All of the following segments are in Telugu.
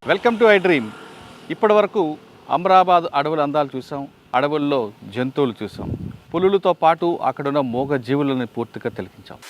Welcome to I dream. ఇప్పటి వరకు అమరాబాద్ అడవుల అందాలు చూసాం, అడవుల్లో జంతువులు చూసాం, పులులతో పాటు అక్కడున్న మూగ జీవులను పూర్తిగా తిలకించాం.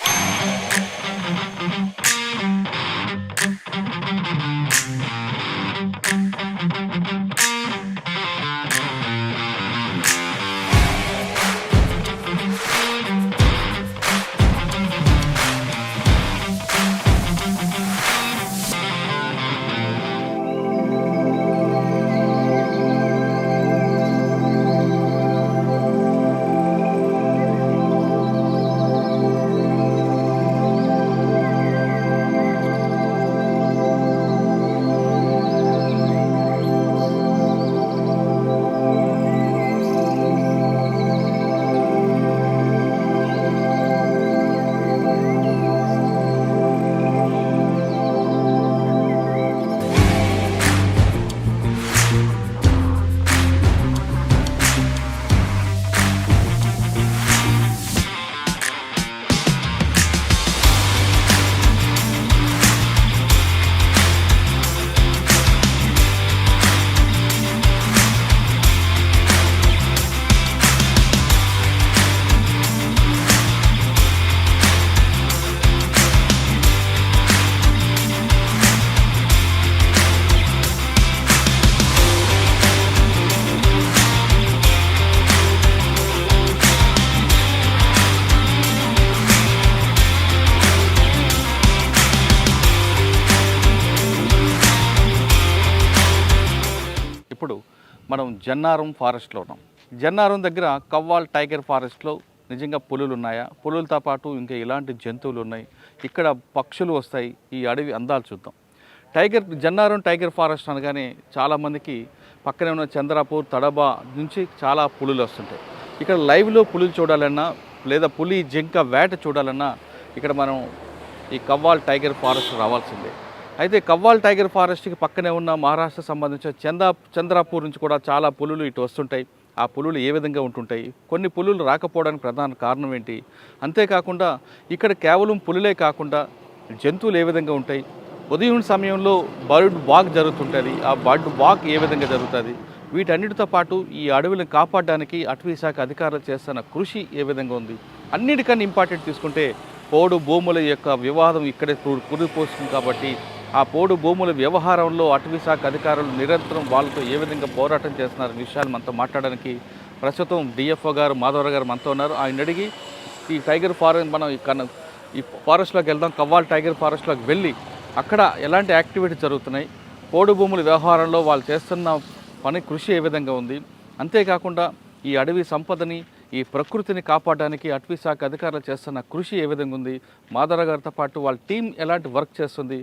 ఇప్పుడు మనం జన్నారం ఫారెస్ట్లో ఉన్నాం. జన్నారం దగ్గర కవ్వాల్ టైగర్ ఫారెస్ట్లో నిజంగా పులులు ఉన్నాయా, పులులతో పాటు ఇంకా ఇలాంటి జంతువులు ఉన్నాయి, ఇక్కడ పక్షులు వస్తాయి, ఈ అడవి అందాలు చూద్దాం. జన్నారం టైగర్ ఫారెస్ట్ అనగానే చాలామందికి పక్కనే ఉన్న చంద్రాపూర్, తడబా నుంచి చాలా పులులు వస్తుంటాయి. ఇక్కడ లైవ్లో పులులు చూడాలన్నా లేదా పులి జింక వేట చూడాలన్నా ఇక్కడ మనం ఈ కవ్వాల్ టైగర్ ఫారెస్ట్ రావాల్సిందే. అయితే కవ్వాల్ టైగర్ ఫారెస్ట్కి పక్కనే ఉన్న మహారాష్ట్ర సంబంధించిన చంద్రాపూర్ నుంచి కూడా చాలా పులులు ఇటు వస్తుంటాయి. ఆ పులులు ఏ విధంగా ఉంటుంటాయి, కొన్ని పులులు రాకపోవడానికి ప్రధాన కారణం ఏంటి, అంతేకాకుండా ఇక్కడ కేవలం పులులే కాకుండా జంతువులు ఏ విధంగా ఉంటాయి, ఉదయం సమయంలో బర్డ్ వాక్ జరుగుతుంటుంది, ఆ బర్డ్ వాక్ ఏ విధంగా జరుగుతుంది, వీటన్నిటితో పాటు ఈ అడవులను కాపాడడానికి అటవీ శాఖ అధికారులు చేస్తున్న కృషి ఏ విధంగా ఉంది, అన్నిటికన్నా ఇంపార్టెంట్ తీసుకుంటే పోడు భూముల యొక్క వివాదం ఇక్కడే కుదిరిపోతుంది. కాబట్టి ఆ పోడు భూముల వ్యవహారంలో అటవీ శాఖ అధికారులు నిరంతరం వాళ్ళతో ఏ విధంగా పోరాటం చేస్తున్నారనే విషయాలు మనతో మాట్లాడడానికి ప్రస్తుతం డిఎఫ్ఓ గారు మాధవరావు గారు మనతో ఉన్నారు. ఆయన అడిగి ఈ టైగర్ ఫారెస్ట్ మనం ఈ ఫారెస్ట్లోకి వెళ్దాం. కవ్వాల్ టైగర్ ఫారెస్ట్లోకి వెళ్ళి అక్కడ ఎలాంటి యాక్టివిటీ జరుగుతున్నాయి, పోడు భూముల వ్యవహారంలో వాళ్ళు చేస్తున్న పని కృషి ఏ విధంగా ఉంది, అంతేకాకుండా ఈ అడవి సంపదని, ఈ ప్రకృతిని కాపాడడానికి అటవీ శాఖ అధికారులు చేస్తున్న కృషి ఏ విధంగా ఉంది, మాధవరావు గారితో పాటు వాళ్ళ టీం ఎలాంటి వర్క్ చేస్తుంది,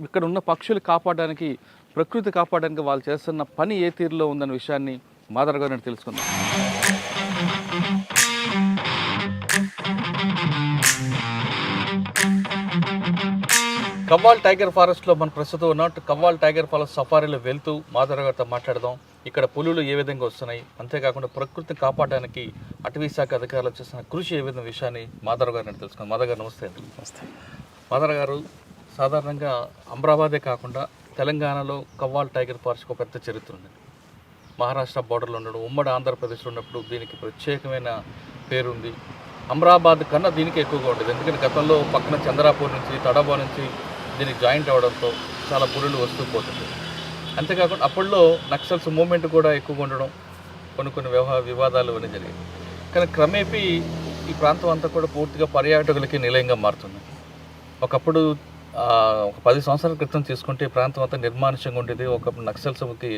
ఇక్కడ ఉన్న పక్షులు కాపాడడానికి, ప్రకృతి కాపాడడానికి వాళ్ళు చేస్తున్న పని ఏ తీరులో ఉందన్న విషయాన్ని మాధవరావు గారిని తెలుసుకుందాం. కవ్వాల్ టైగర్ ఫారెస్ట్లో మనం ప్రస్తుతం ఉన్నట్టు కవ్వాల్ టైగర్ ఫారెస్ట్ సఫారీలో వెళ్తూ మాధవరావు గారితో మాట్లాడదాం. ఇక్కడ పులులు ఏ విధంగా వస్తున్నాయి, అంతేకాకుండా ప్రకృతిని కాపాడడానికి అటవీ శాఖ అధికారులు చేస్తున్న కృషి ఏ విధంగా విషయాన్ని మాధవరావు గారిని తెలుసుకుందాం. మాధవరావు గారు నమస్తే అండి. నమస్తే. మాధవరావు గారు, సాధారణంగా అమరాబాదే కాకుండా తెలంగాణలో కవ్వాల్ టైగర్ ఫారెస్ట్కి ఒక పెద్ద చరిత్ర ఉంది. మహారాష్ట్ర బోర్డర్లో ఉండడం, ఉమ్మడి ఆంధ్రప్రదేశ్లో ఉన్నప్పుడు దీనికి ప్రత్యేకమైన పేరుంది. అమరాబాద్ కన్నా దీనికి ఎక్కువగా ఉండేది, ఎందుకంటే గతంలో పక్కన చంద్రాపూర్ నుంచి, తడబా నుంచి దీనికి జాయింట్ అవ్వడంతో చాలా పులులు వస్తూ పోతుంది. అంతేకాకుండా అప్పట్లో నక్సల్స్ మూమెంట్ కూడా ఎక్కువగా ఉండడం, కొన్ని వివాదాలు అనేవి జరిగాయి. కానీ క్రమేపీ ఈ ప్రాంతం అంతా కూడా పూర్తిగా పర్యాటకులకి నిలయంగా మారుతుంది. ఒకప్పుడు ఒక 10 సంవత్సరాల క్రితం తీసుకుంటే ఈ ప్రాంతం అంతా నిర్మానుష్యంగా ఉండేది, ఒకప్పుడు నక్సల్స్కి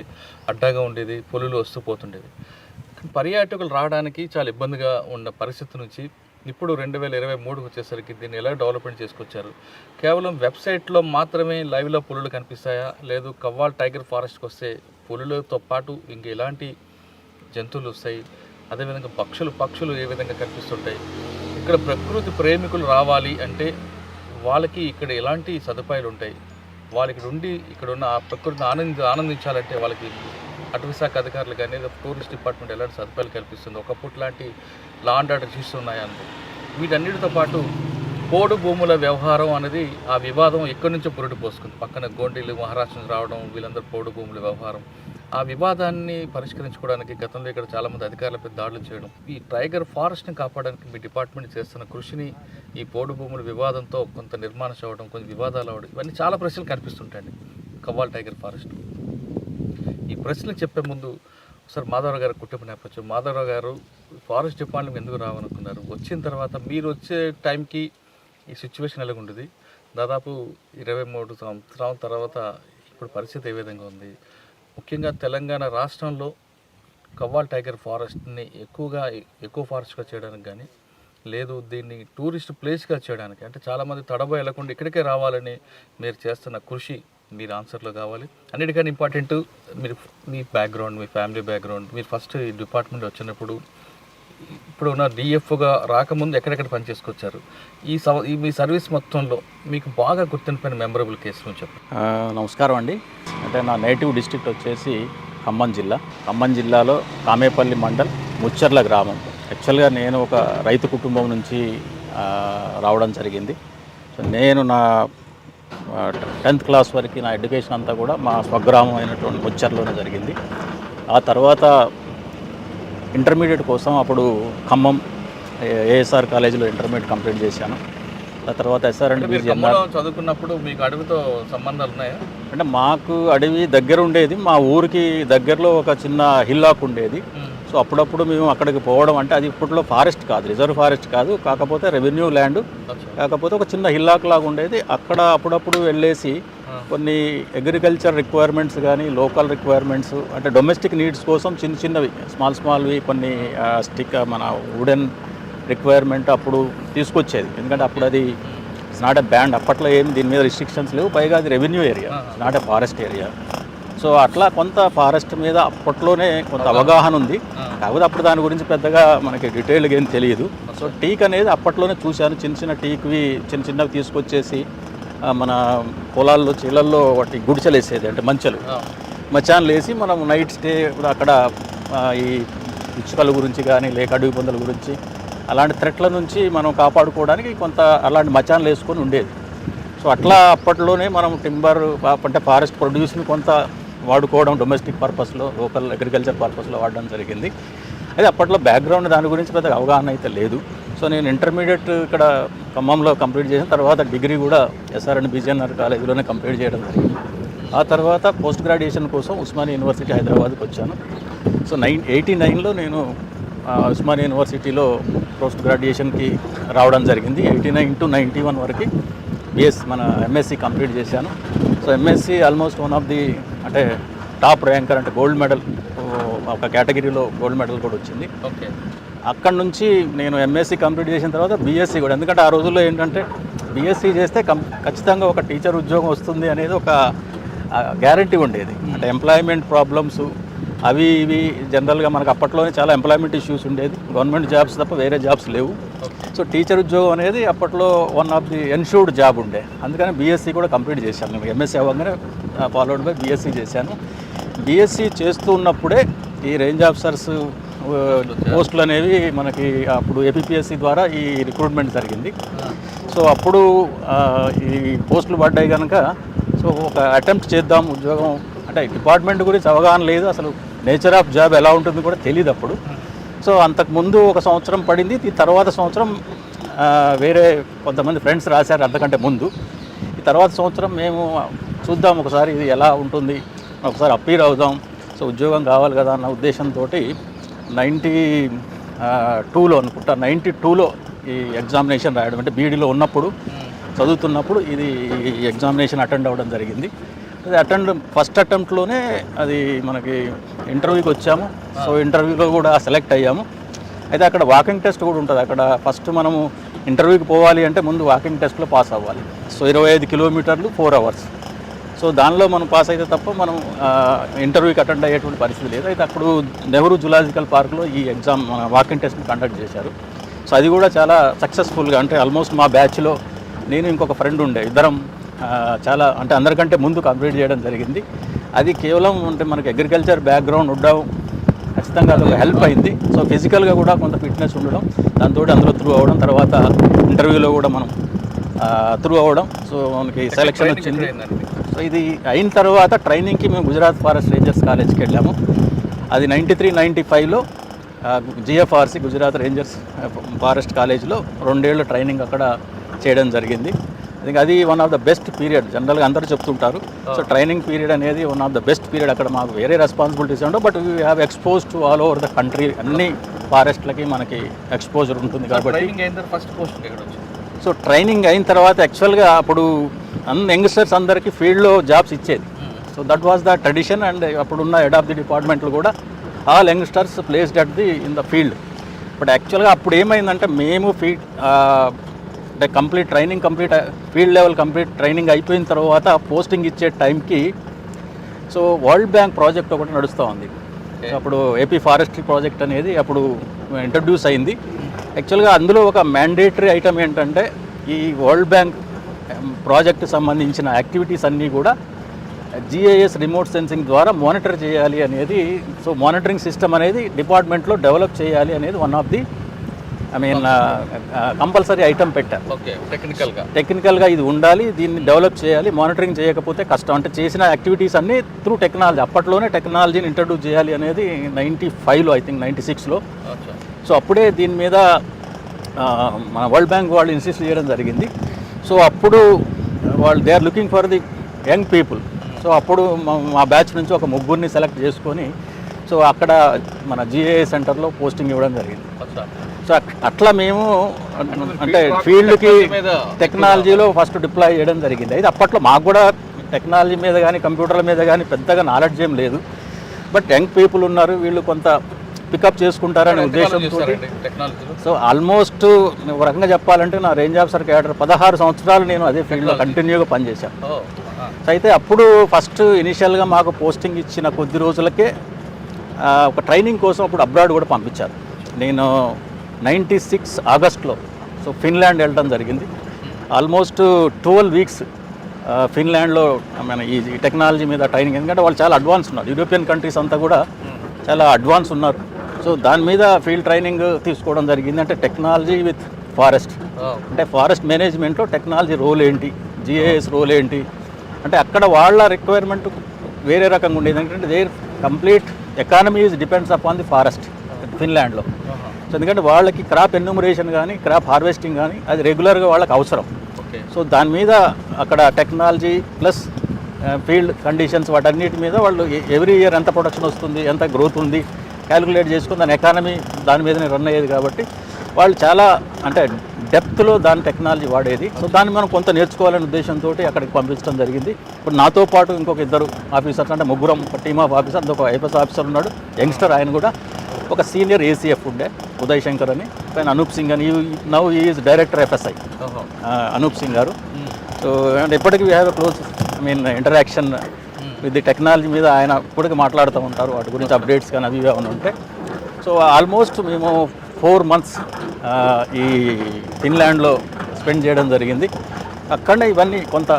అడ్డాగా ఉండేది, పులులు వస్తూ పోతుండేది. పర్యాటకులు రావడానికి చాలా ఇబ్బందిగా ఉన్న పరిస్థితి నుంచి ఇప్పుడు 2023 వచ్చేసరికి దీన్ని ఎలా డెవలప్మెంట్ చేసుకొచ్చారు. కేవలం వెబ్సైట్లో మాత్రమే లైవ్లో పులులు కనిపిస్తాయా, లేదు కవ్వాల్ టైగర్ ఫారెస్ట్కి వస్తే పులులతో పాటు ఇంక ఎలాంటి జంతువులు వస్తాయి, అదేవిధంగా పక్షులు ఏ విధంగా కనిపిస్తుంటాయి, ఇక్కడ ప్రకృతి ప్రేమికులు రావాలి అంటే వాళ్ళకి ఇక్కడ ఎలాంటి సదుపాయాలు ఉంటాయి, వాళ్ళకి ఉండి ఇక్కడ ఉన్న ఆ ప్రకృతిని ఆనందించాలంటే వాళ్ళకి అటవీ శాఖ అధికారులు కానీ టూరిస్ట్ డిపార్ట్మెంట్ ఎలాంటి సదుపాయాలు కల్పిస్తుంది, ఒకప్పుడు లాంటి లా అండ్ ఆర్డర్ ఇష్యూస్ ఉన్నాయని, వీటన్నిటితో పాటు పోడు భూముల వ్యవహారం అనేది ఆ వివాదం ఎక్కడి నుంచో పురుడు పోసుకుంది. పక్కన గోండీలు మహారాష్ట్ర నుంచి రావడం, వీళ్ళందరూ పోడు భూముల వ్యవహారం, ఆ వివాదాన్ని పరిష్కరించుకోవడానికి గతంలో ఇక్కడ చాలామంది అధికారులపై దాడులు చేయడం, ఈ టైగర్ ఫారెస్ట్ని కాపాడడానికి మీ డిపార్ట్మెంట్ చేస్తున్న కృషిని, ఈ పోడు భూముల వివాదంతో కొంత నిర్మాణం అవ్వడం, కొంత వివాదాలు అవ్వడం, ఇవన్నీ చాలా ప్రశ్నలు కనిపిస్తుంటాయండి కవ్వాల్ టైగర్ ఫారెస్ట్. ఈ ప్రశ్నలు చెప్పే ముందు సార్ మాధవరావు గారి కుటుంబ నేపథ్యం, మాధవరావు గారు ఫారెస్ట్ డిపార్ట్మెంట్ ఎందుకు రావాలనుకున్నారు, వచ్చిన తర్వాత మీరు వచ్చే టైంకి ఈ సిచ్యువేషన్ ఎలాగ ఉండేది, దాదాపు 23 సంవత్సరాల తర్వాత ఇప్పుడు పరిస్థితి ఏ విధంగా ఉంది, ముఖ్యంగా తెలంగాణ రాష్ట్రంలో కవ్వాల్ టైగర్ ఫారెస్ట్ని ఎక్కువ ఫారెస్ట్గా చేయడానికి కానీ, లేదు దీన్ని టూరిస్ట్ ప్లేస్గా చేయడానికి, అంటే చాలామంది తడబో వెళ్లకుండా ఇక్కడికే రావాలని మీరు చేస్తున్న కృషి, మీరు ఆన్సర్లో కావాలి. అన్నిటికన్నా ఇంపార్టెంట్ మీరు మీ బ్యాక్గ్రౌండ్, మీ ఫ్యామిలీ బ్యాక్గ్రౌండ్, మీరు ఫస్ట్ ఈ డిపార్ట్మెంట్ వచ్చినప్పుడు ఇప్పుడు ఉన్న డిఎఫ్గా రాకముందు ఎక్కడెక్కడ పనిచేసుకొచ్చారు, ఈ మీ సర్వీస్ మొత్తంలో మీకు బాగా గుర్తుండిపోయిన మెమరబుల్ కేసు నుంచి చెప్పండి. నమస్కారం అండి. అంటే నా నేటివ్ డిస్ట్రిక్ట్ వచ్చేసి ఖమ్మం జిల్లా. ఖమ్మం జిల్లాలో కామేపల్లి మండల్ ముచ్చర్ల గ్రామం. యాక్చువల్గా నేను ఒక రైతు కుటుంబం నుంచి రావడం జరిగింది. సో నేను నా 10th క్లాస్ వరకు నా ఎడ్యుకేషన్ అంతా కూడా మా స్వగ్రామం అయినటువంటి ముచ్చర్లోనే జరిగింది. ఆ తర్వాత ఇంటర్మీడియట్ కోసం అప్పుడు ఖమ్మం ఏఎస్ఆర్ కాలేజీలో ఇంటర్మీడియట్ కంప్లీట్ చేశాను. ఆ తర్వాత SR&BGNR చదువుకున్నప్పుడు మీకు అడవితో సంబంధాలు ఉన్నాయా? అంటే మాకు అడవి దగ్గర ఉండేది, మా ఊరికి దగ్గరలో ఒక చిన్న హిల్లాక్ ఉండేది. సో అప్పుడప్పుడు మేము అక్కడికి పోవడం, అంటే అది ఇప్పట్లో ఫారెస్ట్ కాదు, రిజర్వ్ ఫారెస్ట్ కాదు, కాకపోతే రెవెన్యూ ల్యాండ్, కాకపోతే ఒక చిన్న హిల్లాక్ లాగా ఉండేది. అక్కడ అప్పుడప్పుడు వెళ్ళేసి కొన్ని అగ్రికల్చర్ రిక్వైర్మెంట్స్ కానీ, లోకల్ రిక్వైర్మెంట్స్, అంటే డొమెస్టిక్ నీడ్స్ కోసం చిన్నవి స్మాల్వి కొన్ని మన వుడెన్ రిక్వైర్మెంట్ అప్పుడు తీసుకొచ్చేది. ఎందుకంటే అప్పుడు అది ఇట్స్ నాట్ ఎ బ్యాండ్, అప్పట్లో ఏం దీని మీద రిస్ట్రిక్షన్స్ లేవు, పైగా అది revenue area, it's not a forest area. So అట్లా కొంత ఫారెస్ట్ మీద అప్పట్లోనే కొంత అవగాహన ఉంది, కాకపోతే అప్పుడు దాని గురించి పెద్దగా మనకి డీటెయిల్గా ఏం తెలియదు. సో టీక్ అనేది అప్పట్లోనే చూశాను, చిన్న టీక్వి చిన్నవి తీసుకొచ్చేసి మన పొలాల్లో చీలల్లో వాటి గుడిచెలు వేసేది, అంటే మచాన్లు వేసి మనం నైట్ స్టే అక్కడ ఈ పిచ్చుకల గురించి కానీ లేక అడవి పందుల గురించి అలాంటి థ్రెట్ల నుంచి మనం కాపాడుకోవడానికి కొంత అలాంటి మచాన్లు వేసుకొని ఉండేది. సో అట్లా అప్పట్లోనే మనం టింబర్ అంటే ఫారెస్ట్ ప్రొడ్యూస్ని కొంత వాడుకోవడం, డొమెస్టిక్ పర్పస్లో, లోకల్ అగ్రికల్చర్ పర్పస్లో వాడడం జరిగింది. అయితే అప్పట్లో బ్యాక్గ్రౌండ్ దాని గురించి పెద్దగా అవగాహన అయితే లేదు. సో నేను ఇంటర్మీడియట్ ఇక్కడ ఖమ్మంలో కంప్లీట్ చేసిన తర్వాత డిగ్రీ కూడా SR&BGNR కాలేజీలోనే కంప్లీట్ చేయడం జరిగింది. ఆ తర్వాత పోస్ట్ గ్రాడ్యుయేషన్ కోసం ఉస్మానియా యూనివర్సిటీ హైదరాబాద్కి వచ్చాను. సో 89లో నేను ఉస్మానియా యూనివర్సిటీలో పోస్ట్ గ్రాడ్యుయేషన్కి రావడం జరిగింది. 89 to 91 వరకు మన MSc కంప్లీట్ చేశాను. So MSc almost one of the అంటే టాప్ ర్యాంకర్, అంటే గోల్డ్ మెడల్, ఒక కేటగిరీలో గోల్డ్ మెడల్ కూడా వచ్చింది. ఓకే. అక్కడ నుంచి నేను MSc కంప్లీట్ చేసిన తర్వాత BSc కూడా, ఎందుకంటే ఆ రోజుల్లో ఏంటంటే BSc చేస్తే ఖచ్చితంగా ఒక టీచర్ ఉద్యోగం వస్తుంది అనేది ఒక గ్యారంటీ ఉండేది. అంటే ఎంప్లాయ్మెంట్ ప్రాబ్లమ్స్ అవి ఇవి జనరల్గా మనకు అప్పట్లోనే చాలా ఎంప్లాయ్మెంట్ ఇష్యూస్ ఉండేది, గవర్నమెంట్ జాబ్స్ తప్ప వేరే జాబ్స్ లేవు. సో టీచర్ ఉద్యోగం అనేది అప్పట్లో one of the ensured job ఉండే, అందుకని BSc కూడా కంప్లీట్ చేశాను. నేను MSc అవ్వగానే ఫాలోడ్ బై BSc చేశాను. BSc చేస్తూ ఉన్నప్పుడే ఈ రేంజ్ ఆఫీసర్స్ పోస్టులు అనేవి మనకి అప్పుడు APPSC ద్వారా ఈ రిక్రూట్మెంట్ జరిగింది. సో అప్పుడు ఈ పోస్టులు పడ్డాయి కనుక సో ఒక అటెంప్ట్ చేద్దాం ఉద్యోగం, అంటే డిపార్ట్మెంట్ గురించి అవగాహన లేదు, అసలు నేచర్ ఆఫ్ జాబ్ ఎలా ఉంటుంది కూడా తెలియదు అప్పుడు. సో అంతకుముందు ఒక సంవత్సరం పడింది, ఈ తర్వాత సంవత్సరం వేరే కొంతమంది ఫ్రెండ్స్ రాశారు అంతకంటే ముందు. ఈ తర్వాత సంవత్సరం మేము చూద్దాం ఒకసారి ఇది ఎలా ఉంటుంది, ఒకసారి అప్పీర్ అవుదాం, సో ఉద్యోగం కావాలి కదా అన్న ఉద్దేశంతో 92లో అనుకుంటా, 92లో ఈ ఎగ్జామినేషన్ రాయడం, అంటే బీఈడీలో ఉన్నప్పుడు చదువుతున్నప్పుడు ఇది ఎగ్జామినేషన్ అటెండ్ అవ్వడం జరిగింది. అది ఫస్ట్ అటెంప్ట్లోనే అది మనకి ఇంటర్వ్యూకి వచ్చాము. సో ఇంటర్వ్యూలో కూడా సెలెక్ట్ అయ్యాము. అయితే అక్కడ వాకింగ్ టెస్ట్ కూడా ఉంటుంది. అక్కడ ఫస్ట్ మనము ఇంటర్వ్యూకి పోవాలి అంటే ముందు వాకింగ్ టెస్ట్లో పాస్ అవ్వాలి. సో 25 కిలోమీటర్లు 4 hours. సో దానిలో మనం పాస్ అయితే తప్ప మనం ఇంటర్వ్యూకి అటెండ్ అయ్యేటువంటి పరిస్థితి లేదు. అయితే అప్పుడు నెహ్రూ జులాజికల్ పార్క్లో ఈ ఎగ్జామ్ మన వాకింగ్ టెస్ట్ని కండక్ట్ చేశారు. సో అది కూడా చాలా సక్సెస్ఫుల్గా, అంటే ఆల్మోస్ట్ మా బ్యాచ్లో నేను ఇంకొక ఫ్రెండ్ ఉండే, ఇద్దరం చాలా అంటే అందరికంటే ముందు కంప్లీట్ చేయడం జరిగింది. అది కేవలం అంటే మనకి అగ్రికల్చర్ బ్యాక్గ్రౌండ్ ఉండడం ఖచ్చితంగా అది హెల్ప్ అయింది. సో ఫిజికల్గా కూడా కొంత ఫిట్నెస్ ఉండడం, దాంతో అందులో త్రూ అవ్వడం, తర్వాత ఇంటర్వ్యూలో కూడా మనం త్రూ అవ్వడం. సో మనకి సెలెక్షన్ వచ్చింది. సో ఇది అయిన తర్వాత ట్రైనింగ్కి మేము గుజరాత్ ఫారెస్ట్ రేంజర్స్ కాలేజ్కి వెళ్ళాము. అది 93-95లో జిఎఫ్ఆర్సి గుజరాత్ రేంజర్స్ ఫారెస్ట్ కాలేజ్లో 2 ఏళ్ళ ట్రైనింగ్ అక్కడ చేయడం జరిగింది. అది one of the best period. జనరల్గా అందరూ చెప్తుంటారు. సో ట్రైనింగ్ పీరియడ్ అనేది one of the best period. అక్కడ మాకు వేరే రెస్పాన్సిబిలిటీస్ ఉండవు, but we have expose to all over the country. అన్ని ఫారెస్ట్లకి మనకి ఎక్స్పోజర్ ఉంటుంది కాబట్టి. సో ట్రైనింగ్ అయిన తర్వాత యాక్చువల్గా అప్పుడు యంగ్స్టర్స్ అందరికీ ఫీల్డ్లో జాబ్స్ ఇచ్చేది. So that was the tradition. And అప్పుడున్న హెడ్ ఆఫ్ ది డిపార్ట్మెంట్లు కూడా all youngsters placed at the in the field. But యాక్చువల్గా అప్పుడు ఏమైందంటే మేము అంటే complete field level complete training అయిపోయిన తర్వాత పోస్టింగ్ ఇచ్చే టైంకి సో వరల్డ్ బ్యాంక్ ప్రాజెక్ట్ ఒకటి నడుస్తూ ఉంది. అప్పుడు ఏపీ ఫారెస్ట్రీ ప్రాజెక్ట్ అనేది అప్పుడు ఇంట్రడ్యూస్ అయింది. యాక్చువల్గా అందులో ఒక మ్యాండేటరీ ఐటమ్ ఏంటంటే ఈ వరల్డ్ బ్యాంక్ ప్రాజెక్ట్ సంబంధించిన యాక్టివిటీస్ అన్నీ కూడా GIS రిమోట్ సెన్సింగ్ ద్వారా మానిటర్ చేయాలి అనేది. సో మానిటరింగ్ సిస్టమ్ అనేది డిపార్ట్మెంట్లో డెవలప్ చేయాలి అనేది one of the compulsory item పెట్టారు. టెక్నికల్గా ఇది ఉండాలి, దీన్ని డెవలప్ చేయాలి. మానిటరింగ్ చేయకపోతే కష్టం. అంటే చేసిన యాక్టివిటీస్ అన్నీ త్రూ టెక్నాలజీ. అప్పట్లోనే టెక్నాలజీని ఇంట్రడ్యూస్ చేయాలి అనేది 95లో ఐ థింక్ 96లో. సో అప్పుడే దీని మీద మన వరల్డ్ బ్యాంక్ వాళ్ళు ఇన్సిస్ట్ చేయడం జరిగింది. సో అప్పుడు వాళ్ళు they are looking for the young people. So అప్పుడు మా బ్యాచ్ నుంచి ఒక 3 సెలెక్ట్ చేసుకొని సో అక్కడ మన GIS సెంటర్లో పోస్టింగ్ ఇవ్వడం జరిగింది. సో అట్లా మేము అంటే ఫీల్డ్కి టెక్నాలజీలో ఫస్ట్ డిప్లాయ్ చేయడం జరిగింది. అయితే అప్పట్లో మాకు కూడా టెక్నాలజీ మీద కానీ కంప్యూటర్ల మీద కానీ పెద్దగా నాలెడ్జ్ ఏం లేదు. బట్ యంగ్ పీపుల్ ఉన్నారు, వీళ్ళు కొంత పికప్ చేసుకుంటారనే ఉద్దేశంతో సో ఆల్మోస్ట్ ఒక రకంగా చెప్పాలంటే నా రేంజ్ ఆఫీసర్ క్యాడర్ 16 సంవత్సరాలు నేను అదే ఫీల్డ్లో కంటిన్యూగా పనిచేశాను. సో అయితే అప్పుడు ఫస్ట్ ఇనిషియల్గా మాకు పోస్టింగ్ ఇచ్చిన కొద్ది రోజులకే ఒక ట్రైనింగ్ కోసం అప్పుడు అబ్రాడ్ కూడా పంపించారు. నేను 96 ఆగస్ట్లో సో ఫిన్లాండ్ వెళ్ళడం జరిగింది. ఆల్మోస్ట్ 12 వీక్స్ ఫిన్లాండ్లో మన ఈ టెక్నాలజీ మీద ట్రైనింగ్. ఎందుకంటే వాళ్ళు చాలా అడ్వాన్స్ ఉన్నారు, యూరోపియన్ కంట్రీస్ అంతా కూడా చాలా అడ్వాన్స్ ఉన్నారు. సో దాని మీద ఫీల్డ్ ట్రైనింగ్ తీసుకోవడం జరిగింది. అంటే టెక్నాలజీ విత్ ఫారెస్ట్, అంటే ఫారెస్ట్ మేనేజ్మెంట్లో టెక్నాలజీ రోల్ ఏంటి, GIS రోల్ ఏంటి, అంటే అక్కడ వాళ్ళ రిక్వైర్మెంట్ వేరే రకంగా ఉండేది. ఎందుకంటే there complete economy depends upon the forest ఫిన్లాండ్లో. సో ఎందుకంటే వాళ్ళకి క్రాప్ ఎన్యూమరేషన్ కానీ క్రాప్ హార్వెస్టింగ్ కానీ అది రెగ్యులర్గా వాళ్ళకి అవసరం. సో దాని మీద అక్కడ టెక్నాలజీ ప్లస్ ఫీల్డ్ కండిషన్స్ వాటన్నిటి మీద వాళ్ళు ఎవ్రీ ఇయర్ ఎంత ప్రొడక్షన్ వస్తుంది, ఎంత గ్రోత్ ఉంది క్యాలిక్యులేట్ చేసుకుని దాని ఎకానమీ దాని మీదనే రన్ అయ్యేది. కాబట్టి వాళ్ళు చాలా అంటే డెప్త్లో దాని టెక్నాలజీ వాడేది. సో దాన్ని మనం కొంత నేర్చుకోవాలనే ఉద్దేశంతో అక్కడికి పంపించడం జరిగింది. ఇప్పుడు నాతో పాటు ఇంకొక 2 ఆఫీసర్స్, అంటే ముగ్గురం ఒక టీమ్ ఆఫ్ ఆఫీసర్, ఒక ఐపీఎస్ ఆఫీసర్ ఉన్నాడు యంగ్స్టర్, ఆయన కూడా ఒక సీనియర్ ACF ఉండే ఉదయ్ శంకర్ అని, పైన అనూప్ సింగ్ అని, now is director FSI Anoop Singh గారు. సో అండ్ ఎప్పటికీ we have a close interaction with the technology మీద. ఆయన ఇప్పటికీ మాట్లాడుతూ ఉంటారు వాటి గురించి అప్డేట్స్ కానీ అవి ఏమైనా ఉంటే. సో ఆల్మోస్ట్ మేము 4 months ఈ ఫిన్లాండ్లో స్పెండ్ చేయడం జరిగింది. అక్కడనే ఇవన్నీ కొంత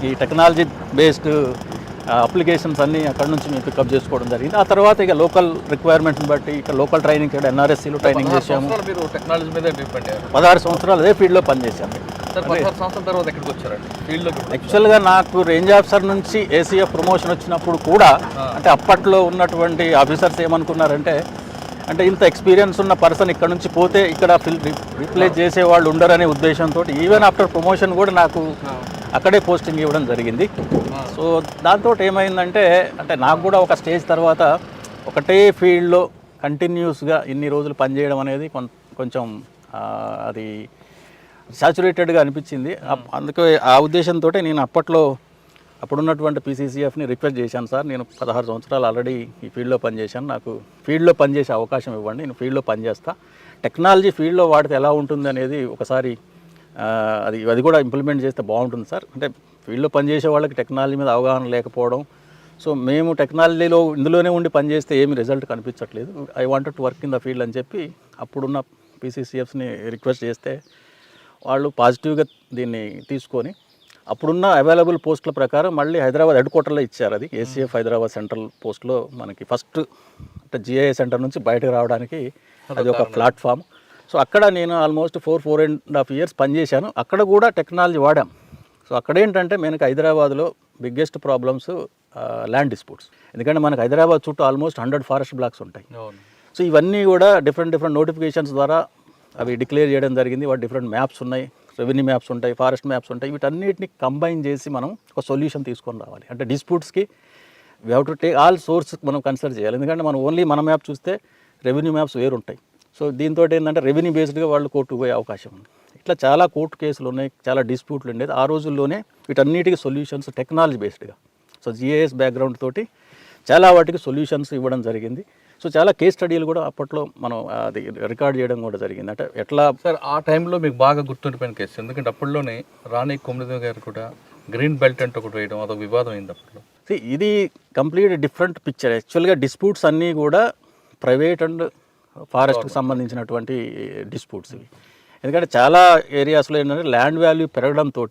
ఈ టెక్నాలజీ బేస్డ్ అప్లికేషన్స్ అన్నీ అక్కడ నుంచి మేము పికప్ చేసుకోవడం జరిగింది. ఆ తర్వాత ఇక లోకల్ రిక్వైర్మెంట్స్ని బట్టి ఇక్కడ లోకల్ ట్రైనింగ్ ఇక్కడ NRSCలో ట్రైనింగ్ చేసాము. 16 సంవత్సరాలు అదే ఫీల్డ్లో పనిచేశాము. యాక్చువల్గా నాకు రేంజ్ ఆఫీసర్ నుంచి ACF ప్రమోషన్ వచ్చినప్పుడు కూడా అంటే అప్పట్లో ఉన్నటువంటి ఆఫీసర్స్ ఏమనుకున్నారంటే అంటే ఇంత ఎక్స్పీరియన్స్ ఉన్న పర్సన్ ఇక్కడ నుంచి పోతే ఇక్కడ రీప్లేస్ చేసేవాళ్ళు ఉండరనే ఉద్దేశంతో ఈవెన్ ఆఫ్టర్ ప్రమోషన్ కూడా నాకు అక్కడే పోస్టింగ్ ఇవ్వడం జరిగింది. సో దాంతో ఏమైందంటే అంటే నాకు కూడా ఒక స్టేజ్ తర్వాత ఒకటే ఫీల్డ్లో కంటిన్యూస్గా ఇన్ని రోజులు పనిచేయడం అనేది కొంచెం అది సాచురేటెడ్గా అనిపించింది. అందుకే ఆ ఉద్దేశంతో నేను అప్పుడున్నటువంటి PCCFని రిక్వెస్ట్ చేశాను, సార్ నేను 16 సంవత్సరాలు ఆల్రెడీ ఈ ఫీల్డ్లో పనిచేశాను, నాకు ఫీల్డ్లో పనిచేసే అవకాశం ఇవ్వండి, నేను ఫీల్డ్లో పనిచేస్తా, టెక్నాలజీ ఫీల్డ్లో వాడితే ఎలా ఉంటుంది అనేది ఒకసారి అది కూడా ఇంప్లిమెంట్ చేస్తే బాగుంటుంది సార్. అంటే ఫీల్డ్లో పనిచేసే వాళ్ళకి టెక్నాలజీ మీద అవగాహన లేకపోవడం, సో మేము టెక్నాలజీలో ఇందులోనే ఉండి పనిచేస్తే ఏమి రిజల్ట్ కనిపించట్లేదు, I wanted to work in the field అని చెప్పి అప్పుడున్న PCCFని రిక్వెస్ట్ చేస్తే వాళ్ళు పాజిటివ్గా దీన్ని తీసుకొని అప్పుడున్న అవైలబుల్ పోస్టుల ప్రకారం మళ్ళీ హైదరాబాద్ హెడ్ క్వార్టర్లో ఇచ్చారు. అది ACF హైదరాబాద్ సెంట్రల్ పోస్ట్లో మనకి ఫస్ట్ అంటే GIS సెంటర్ నుంచి బయటకు రావడానికి అది ఒక ప్లాట్ఫామ్. సో అక్కడ నేను ఆల్మోస్ట్ 4.5 years పనిచేశాను. అక్కడ కూడా టెక్నాలజీ వాడాం. సో అక్కడ ఏంటంటే మనకి హైదరాబాద్లో బిగ్గెస్ట్ ప్రాబ్లమ్స్ ల్యాండ్ డిస్ప్యూట్స్. ఎందుకంటే మనకు హైదరాబాద్ చుట్టూ ఆల్మోస్ట్ 100 ఫారెస్ట్ బ్లాక్స్ ఉంటాయి. సో ఇవన్నీ కూడా డిఫరెంట్ నోటిఫికేషన్స్ ద్వారా అవి డిక్లేర్ చేయడం జరిగింది. వాటి డిఫరెంట్ మ్యాప్స్ ఉన్నాయి, రెవెన్యూ మ్యాప్స్ ఉంటాయి, ఫారెస్ట్ మ్యాప్స్ ఉంటాయి. వీటన్నిటిని కంబైన్ చేసి మనం ఒక సొల్యూషన్ తీసుకొని రావాలి. అంటే డిస్ప్యూట్స్కి we have to take all source మనం కన్సిడర్ చేయాలి. ఎందుకంటే మనం ఓన్లీ మన మ్యాప్ చూస్తే రెవెన్యూ మ్యాప్స్ వేరుంటాయి. సో దీంతో ఏంటంటే రెవెన్యూ బేస్డ్గా వాళ్ళు కోర్టుకు పోయే అవకాశం ఉంది. ఇట్లా చాలా కోర్టు కేసులు ఉన్నాయి, చాలా డిస్ప్యూట్లు ఉండేది. ఆ రోజుల్లోనే వీటన్నిటికీ సొల్యూషన్స్ టెక్నాలజీ బేస్డ్గా, సో జిఐఎస్ బ్యాక్గ్రౌండ్ తోటి చాలా వాటికి సొల్యూషన్స్ ఇవ్వడం జరిగింది. సో చాలా కేస్ స్టడీలు కూడా అప్పట్లో మనం అది రికార్డ్ చేయడం కూడా జరిగింది. అంటే ఎట్లా సార్ ఆ టైంలో మీకు బాగా గుర్తుండిపోయిన కేసు, ఎందుకంటే అప్పట్లోనే రాణి కొమ్మిదేవి గారు కూడా గ్రీన్ బెల్ట్ అంటే ఒకటి వేయడం అదొక వివాదం అయింది అప్పట్లో. ఇది కంప్లీట్ డిఫరెంట్ పిక్చర్. యాక్చువల్గా డిస్ప్యూట్స్ అన్నీ కూడా ప్రైవేట్ అండ్ ఫారెస్ట్కి సంబంధించినటువంటి డిస్ప్యూట్స్ ఇవి. ఎందుకంటే చాలా ఏరియాస్లో ఏంటంటే ల్యాండ్ వాల్యూ పెరగడంతో,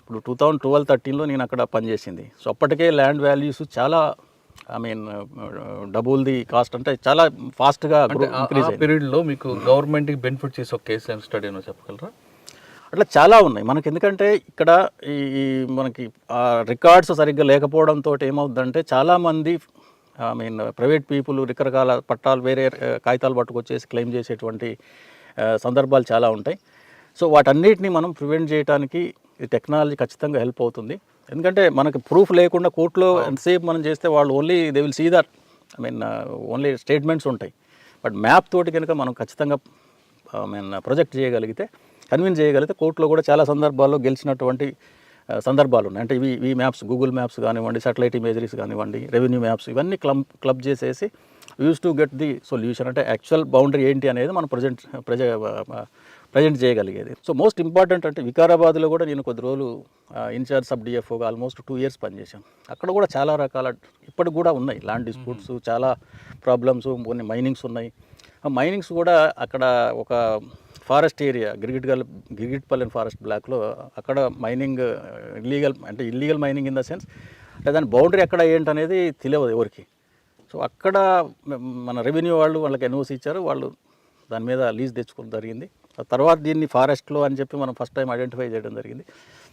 ఇప్పుడు 2012-13లో నేను అక్కడ పనిచేసింది. సో అప్పటికే ల్యాండ్ వాల్యూస్ చాలా డబుల్ ది కాస్ట్, అంటే చాలా ఫాస్ట్గా ఇంక్రీజ్ అయ్యింది. పీరియడ్లో మీకు గవర్నమెంట్కి బెనిఫిట్ చేసే ఒక కేసు అండ్ స్టడీ అని చెప్పగలరా? అట్లా చాలా ఉన్నాయి మనకి. ఎందుకంటే ఇక్కడ ఈ మనకి రికార్డ్స్ సరిగ్గా లేకపోవడంతో ఏమవుతుందంటే చాలామంది ప్రైవేట్ పీపుల్ రకరకాల పట్టాలు వేరే కాగితాలు పట్టుకొచ్చేసి క్లెయిమ్ చేసేటువంటి సందర్భాలు చాలా ఉంటాయి. సో వాటన్నిటిని మనం ప్రివెంట్ చేయడానికి ఈ టెక్నాలజీ ఖచ్చితంగా హెల్ప్ అవుతుంది. ఎందుకంటే మనకు ప్రూఫ్ లేకుండా కోర్టులో ఎంతసేపు మనం చేస్తే వాళ్ళు only they will see that only statements ఉంటాయి. బట్ మ్యాప్ తోటి కనుక మనం ఖచ్చితంగా ప్రొజెక్ట్ చేయగలిగితే, కన్విన్స్ చేయగలిగితే కోర్టులో కూడా చాలా సందర్భాల్లో గెలిచినటువంటి సందర్భాలు ఉన్నాయి. అంటే ఈ మ్యాప్స్, గూగుల్ మ్యాప్స్ కానివ్వండి, సాటిలైట్ ఇమేజరీస్ కానివ్వండి, రెవెన్యూ మ్యాప్స్, ఇవన్నీ క్లబ్ చేసేసి use to get the solution. అంటే యాక్చువల్ బౌండరీ ఏంటి అనేది మనం ప్రజెంట్ చేయగలిగేది. సో మోస్ట్ ఇంపార్టెంట్ అంటే వికారాబాద్లో కూడా నేను కొద్ది రోజులు ఇన్ఛార్జ్ సబ్ డిఎఫ్ఓగా ఆల్మోస్ట్ 2 years పనిచేశాను. అక్కడ కూడా చాలా రకాల ఇప్పటికి కూడా ఉన్నాయి ల్యాండ్ డిస్ప్యూట్స్, చాలా ప్రాబ్లమ్స్, కొన్ని మైనింగ్స్ ఉన్నాయి. ఆ మైనింగ్స్ కూడా అక్కడ ఒక ఫారెస్ట్ ఏరియా గిరిగిట్పల్లి ఫారెస్ట్ బ్లాక్లో అక్కడ mining illegal mining in the sense అంటే దాని బౌండరీ ఎక్కడ ఏంటనేది తెలియదు ఎవరికి. సో అక్కడ మన రెవెన్యూ వాళ్ళకి ఎన్ఓసి ఇచ్చారు, వాళ్ళు దాని మీద లీజ్ తెచ్చుకోవడం జరిగింది. తర్వాత దీన్ని ఫారెస్ట్లో అని చెప్పి మనం ఫస్ట్ టైం ఐడెంటిఫై చేయడం జరిగింది.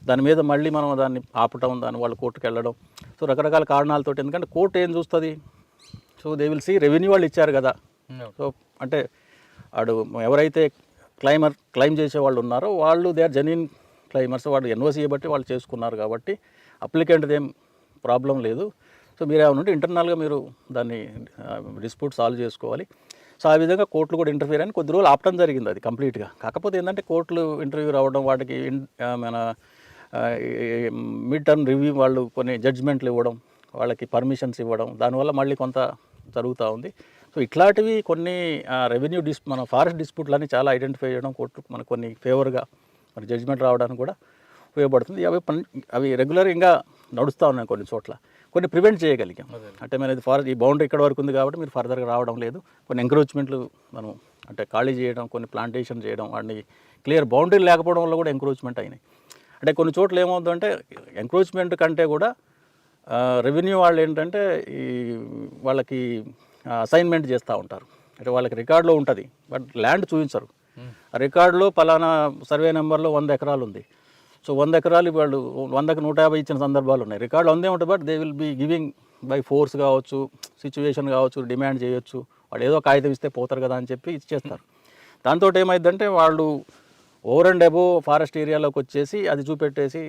దాని మీద మళ్ళీ మనం దాన్ని ఆపటం, దాన్ని వాళ్ళు కోర్టుకు వెళ్ళడం, సో రకరకాల కారణాలతో. ఎందుకంటే కోర్టు ఏం చూస్తుంది, so they will see revenue వాళ్ళు ఇచ్చారు కదా. సో అంటే ఎవరైతే క్లైమ్ చేసే వాళ్ళు ఉన్నారో వాళ్ళు దే ఆర్ జెన్యూన్ క్లైమర్స్, వాళ్ళు ఎన్ఓసీ బట్టి వాళ్ళు చేసుకున్నారు కాబట్టి అప్లికెంట్ది ఏం ప్రాబ్లం లేదు. సో మీరు ఏమన్నా ఇంటర్నల్గా మీరు దాన్ని డిస్ప్యూట్ సాల్వ్ చేసుకోవాలి. సో ఆ విధంగా కోర్టులు కూడా ఇంటర్ఫియర్ అని కొద్ది రోజులు ఆపడం జరిగింది అది కంప్లీట్గా. కాకపోతే ఏంటంటే కోర్టులు ఇంటర్వ్యూ రావడం, వాటికి మన మిడ్ టర్మ్ రివ్యూ వాళ్ళు కొన్ని జడ్జ్మెంట్లు ఇవ్వడం, వాళ్ళకి పర్మిషన్స్ ఇవ్వడం, దానివల్ల మళ్ళీ కొంత జరుగుతూ ఉంది. సో ఇట్లాంటివి కొన్ని రెవెన్యూ మన ఫారెస్ట్ డిస్ప్యూట్లన్నీ చాలా ఐడెంటిఫై చేయడం, కోర్టుకు మనకు కొన్ని ఫేవర్గా మన జడ్జ్మెంట్ రావడానికి కూడా ఉపయోగపడుతుంది. అవి రెగ్యులర్గా ఇంకా నడుస్తూ ఉన్నాయి కొన్ని చోట్ల. కొన్ని ప్రివెంట్ చేయగలిగాం. అంటే మన ఈ బౌండరీ ఇక్కడ వరకు ఉంది కాబట్టి మీరు ఫర్దర్గా రావడం లేదు. కొన్ని ఎంక్రోచ్మెంట్లు మనం అంటే ఖాళీ చేయడం, కొన్ని ప్లాంటేషన్ చేయడం, వాటిని క్లియర్ బౌండరీ లేకపోవడం వల్ల కూడా ఎంక్రోచ్మెంట్ అయినాయి. అంటే కొన్ని చోట్ల ఏమవుతుందంటే ఎంక్రోచ్మెంట్ కంటే కూడా రెవెన్యూ వాళ్ళు ఏంటంటే వాళ్ళకి అసైన్మెంట్ చేస్తూ ఉంటారు. అంటే వాళ్ళకి రికార్డులో ఉంటుంది బట్ ల్యాండ్ చూపించరు. ఆ రికార్డులో పలానా సర్వే నెంబర్లో 100 ఎకరాలు ఉంది. సో 100 ఎకరాలు వాళ్ళు 100కి 150 ఇచ్చిన సందర్భాలు ఉన్నాయి. రికార్డు అందే ఉంటుంది but they will be giving by force కావచ్చు, సిచ్యువేషన్ కావచ్చు, డిమాండ్ చేయొచ్చు. వాళ్ళు ఏదో కాగితం ఇస్తే పోతారు కదా అని చెప్పి ఇచ్చేస్తారు. దాంతో ఏమైందంటే వాళ్ళు ఓవర్ అండ్ అబోవ్ ఫారెస్ట్ ఏరియాలోకి వచ్చేసి అది చూపెట్టేసి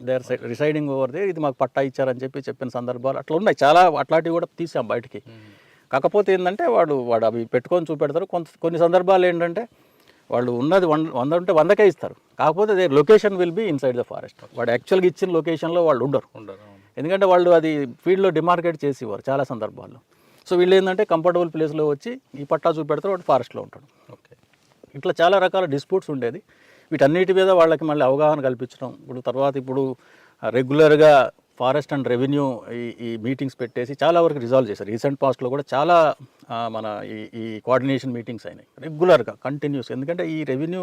they are residing over they, ఇది మాకు పట్టా ఇచ్చారని చెప్పిన సందర్భాలు అట్లా ఉన్నాయి. చాలా అట్లాంటివి కూడా తీసాం బయటికి. కాకపోతే ఏంటంటే వాడు అవి పెట్టుకొని చూపెడతారు. కొన్ని సందర్భాలు ఏంటంటే వాళ్ళు ఉన్నది 100 ఉంటే 100కే ఇస్తారు. కాకపోతే they location will be inside the forest. వాడు యాక్చువల్గా ఇచ్చిన లొకేషన్లో వాళ్ళు ఉండరు. ఎందుకంటే వాళ్ళు అది ఫీల్డ్లో డిమార్కెట్ చేసేవారు చాలా సందర్భాల్లో. సో వీళ్ళు ఏంటంటే కంఫర్టబుల్ ప్లేస్లో వచ్చి ఈ పట్టా చూపెడతారు, వాడు ఫారెస్ట్లో ఉంటాడు. ఓకే, ఇట్లా చాలా రకాల డిస్ప్యూట్స్ ఉండేది. వీటన్నిటి మీద వాళ్ళకి మళ్ళీ అవగాహన కల్పించడం. ఇప్పుడు రెగ్యులర్గా ఫారెస్ట్ అండ్ రెవెన్యూ ఈ మీటింగ్స్ పెట్టేసి చాలా వరకు రిజాల్వ్ చేశారు. రీసెంట్ పాస్ట్లో కూడా చాలా మన ఈ కోఆర్డినేషన్ మీటింగ్స్ అయినాయి రెగ్యులర్గా, కంటిన్యూస్. ఎందుకంటే ఈ రెవెన్యూ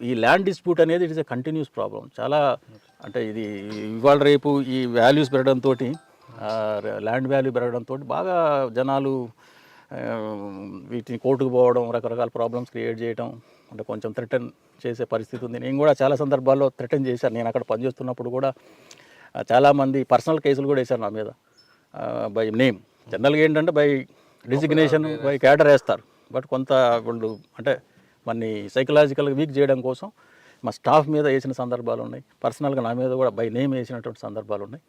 ఈ ల్యాండ్ డిస్ప్యూట్ అనేది it is a continuous problem. చాలా అంటే ఇది ఇవాళ రేపు ఈ వాల్యూస్ పెరగడంతో, ల్యాండ్ వాల్యూ పెరగడంతో బాగా జనాలు వీటిని కోర్టుకు పోవడం, రకరకాల ప్రాబ్లమ్స్ క్రియేట్ చేయడం, అంటే కొంచెం థ్రెటన్ చేసే పరిస్థితి ఉంది. నేను కూడా చాలా సందర్భాల్లో థ్రెటన్ చేశాను. నేను అక్కడ పనిచేస్తున్నప్పుడు కూడా చాలామంది పర్సనల్ కేసులు కూడా వేశారు నా మీద బై నేమ్. జనరల్గా ఏంటంటే బై డిజిగ్నేషన్, బై క్యాడర్ వేస్తారు. బట్ కొంత వాళ్ళు అంటే మనని సైకలాజికల్గా వీక్ చేయడం కోసం మా స్టాఫ్ మీద వేసిన సందర్భాలు ఉన్నాయి. పర్సనల్గా నా మీద కూడా బై నేమ్ వేసినటువంటి సందర్భాలు ఉన్నాయి.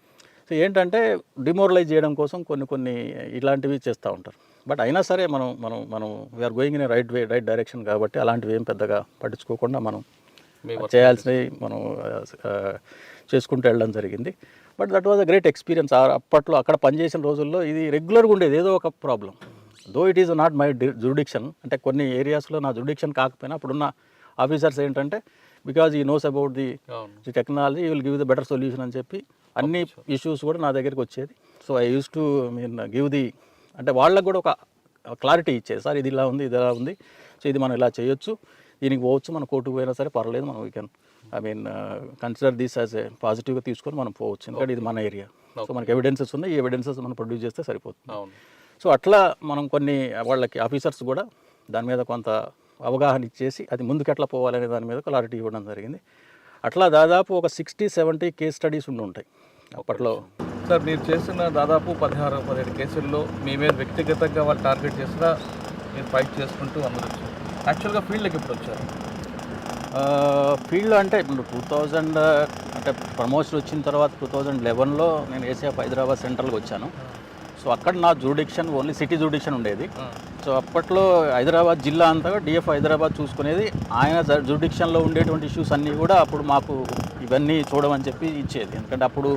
సో ఏంటంటే డిమోరలైజ్ చేయడం కోసం కొన్ని ఇలాంటివి చేస్తూ ఉంటారు. బట్ అయినా సరే మనం we are going in right direction కాబట్టి అలాంటివి ఏం పెద్దగా పట్టించుకోకుండా మనం చేయాల్సినవి మనం చేసుకుంటూ వెళ్ళడం జరిగింది. But that was a great experience. అప్పట్లో అక్కడ పనిచేసిన రోజుల్లో ఇది రెగ్యులర్గా ఉండేది ఏదో ఒక problem. Though it is not my jurisdiction, అంటే కొన్ని ఏరియాస్లో నా జుడిక్షన్ కాకపోయినా అప్పుడున్న ఆఫీసర్స్ ఏంటంటే బికాజ్ ఈ knows about the technology, will give the better solution అని చెప్పి అన్ని ఇష్యూస్ కూడా నా దగ్గరికి వచ్చేది. So I use to give the, అంటే వాళ్ళకు కూడా ఒక క్లారిటీ ఇచ్చేది. సార్ ఇది ఇలా ఉంది, ఇది ఇలా ఉంది, సో ఇది మనం ఇలా చేయొచ్చు, దీనికి పోవచ్చు, మనం కోర్టుకు పోయినా సరే పర్లేదు, మనం we can consider this as a పాజిటివ్గా తీసుకొని మనం పోవచ్చు, ఎందుకంటే ఇది మన ఏరియా. సో మనకి ఎవిడెన్సెస్ ఉన్నాయి, ఈ ఎవిడెన్సెస్ మనం ప్రొడ్యూస్ చేస్తే సరిపోతుంది. సో అట్లా మనం కొన్ని వాళ్ళకి ఆఫీసర్స్ కూడా దాని మీద కొంత అవగాహన ఇచ్చేసి అది ముందుకు ఎట్లా పోవాలనే దాని మీద క్లారిటీ ఇవ్వడం జరిగింది. అట్లా దాదాపు ఒక 60-70 కేస్ స్టడీస్ ఉంటాయి అప్పట్లో. సార్ మీరు చేసిన దాదాపు 16-17 కేసుల్లో మీ మీద వ్యక్తిగతంగా వాళ్ళు టార్గెట్ చేసినా మీరు ఫైట్ చేసుకుంటూ అందరూ వచ్చారు. యాక్చువల్గా ఫీల్డ్కి ఎప్పుడు వచ్చారు? ఫీల్డ్లో అంటే ఇప్పుడు 2000 అంటే ప్రమోషన్ వచ్చిన తర్వాత 2011లో నేను ఏసీఎఫ్ హైదరాబాద్ సెంట్రల్కి వచ్చాను. సో అక్కడ నా జూడిక్షన్ ఓన్లీ సిటీ జూడిక్షన్ ఉండేది. సో అప్పట్లో హైదరాబాద్ జిల్లా అంతా డిఎఫ్ హైదరాబాద్ చూసుకునేది. ఆయన జూడిక్షన్లో ఉండేటువంటి ఇష్యూస్ అన్నీ కూడా అప్పుడు మాకు ఇవన్నీ చూడమని చెప్పి ఇచ్చేది. ఎందుకంటే అప్పుడు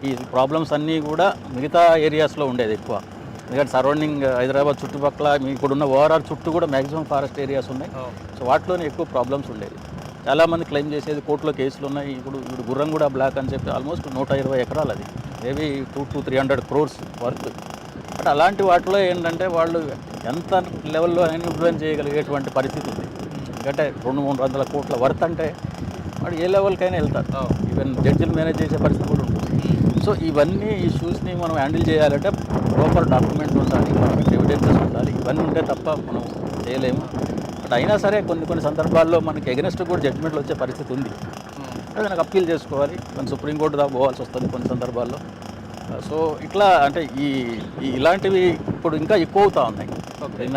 ఈ ప్రాబ్లమ్స్ అన్నీ కూడా మిగతా ఏరియాస్లో ఉండేది ఎక్కువ. ఎందుకంటే సరౌండింగ్ హైదరాబాద్ చుట్టుపక్కల మీ ఇప్పుడున్న ఓవరాల్ చుట్టూ కూడా మ్యాక్సిమం ఫారెస్ట్ ఏరియాస్ ఉన్నాయి. సో వాటిలోనే ఎక్కువ ప్రాబ్లమ్స్ ఉండేది. చాలామంది క్లెయిమ్ చేసేది కోర్టులో కేసులు ఉన్నాయి. ఇప్పుడు గుర్రంగూడ బ్లాక్ అని చెప్పి ఆల్మోస్ట్ 120 ఎకరాలు, అది మేబీ 200-300 crores వర్త్. బట్ అలాంటి వాటిలో ఏంటంటే వాళ్ళు ఎంత లెవెల్లో అయినా ఇన్ఫ్లుయెన్స్ చేయగలిగేటువంటి పరిస్థితి ఉంది. ఎందుకంటే 200-300 కోట్ల వర్త్ అంటే వాడు ఏ లెవెల్కైనా వెళ్తారు. ఈవెన్ జడ్జిలు మేనేజ్ చేసే పరిస్థితి కూడా ఉంటుంది. సో ఇవన్నీ ఇష్యూస్ని మనం హ్యాండిల్ చేయాలంటే ప్రాపర్ డాక్యుమెంట్స్ ఉండాలి, పర్ఫెక్ట్ ఎవిడెన్సెస్ ఉండాలి. ఇవన్నీ ఉంటే తప్ప మనం చేయలేము. బట్ అయినా సరే కొన్ని సందర్భాల్లో మనకి ఎగనెస్ట్ కూడా జడ్జిమెంట్లు వచ్చే పరిస్థితి ఉంది. అది నాకు అప్పీల్ చేసుకోవాలి, మనం సుప్రీంకోర్టు దాకా పోవాల్సి వస్తుంది కొన్ని సందర్భాల్లో. సో ఇట్లా అంటే ఇలాంటివి ఇప్పుడు ఇంకా ఎక్కువ అవుతూ ఉన్నాయి.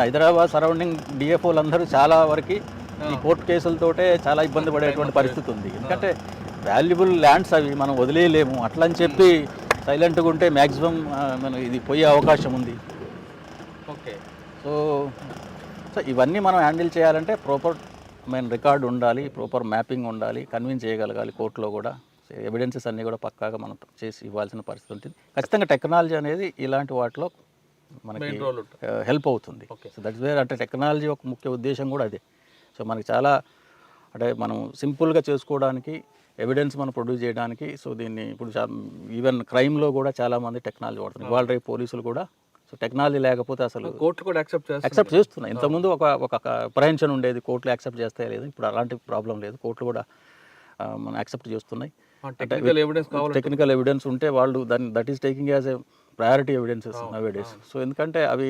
హైదరాబాద్ సరౌండింగ్ డిఎఫ్ఓలు అందరూ చాలా వరకు ఈ కోర్టు కేసులతోటే చాలా ఇబ్బంది పడేటువంటి పరిస్థితి ఉంది. ఎందుకంటే వాల్యుబుల్ ల్యాండ్స్ అవి మనం వదిలేయలేము. అట్లా అని చెప్పి సైలెంట్గా ఉంటే మ్యాక్సిమం మనం ఇది పోయే అవకాశం ఉంది. ఓకే. సో ఇవన్నీ మనం హ్యాండిల్ చేయాలంటే ప్రాపర్ రికార్డ్ ఉండాలి, ప్రాపర్ మ్యాపింగ్ ఉండాలి, కన్విన్స్ చేయగలగాలి కోర్టులో కూడా. ఎవిడెన్సెస్ అన్నీ కూడా పక్కాగా మనం చేసి ఇవ్వాల్సిన పరిస్థితి ఉంటుంది. ఖచ్చితంగా టెక్నాలజీ అనేది ఇలాంటి వాటిలో మనకి హెల్ప్ అవుతుంది. సో దట్స్ వేర్, అంటే టెక్నాలజీ ఒక ముఖ్య ఉద్దేశం కూడా అదే. సో మనకి చాలా అంటే మనం సింపుల్గా చేసుకోవడానికి, ఎవిడెన్స్ మనం ప్రొడ్యూస్ చేయడానికి. సో దీన్ని ఇప్పుడు ఈవెన్ క్రైమ్లో కూడా చాలామంది టెక్నాలజీ వాడుతున్నారు. ఇవాళ రేపు పోలీసులు కూడా. సో టెక్నాలజీ లేకపోతే అసలు కోర్టు కూడా యాక్సెప్ట్ చేస్తున్నాయి. ఇంతకుముందు ఒక అప్రహెన్షన్ ఉండేది, కోర్టులు యాక్సెప్ట్ చేస్తే లేదు. ఇప్పుడు అలాంటి ప్రాబ్లం లేదు, కోర్టులు కూడా మనం యాక్సెప్ట్ చేస్తున్నాయి. టెక్నికల్ ఎవిడెన్స్ ఉంటే వాళ్ళు that is taking as a priority evidences now days. So ఎందుకంటే అవి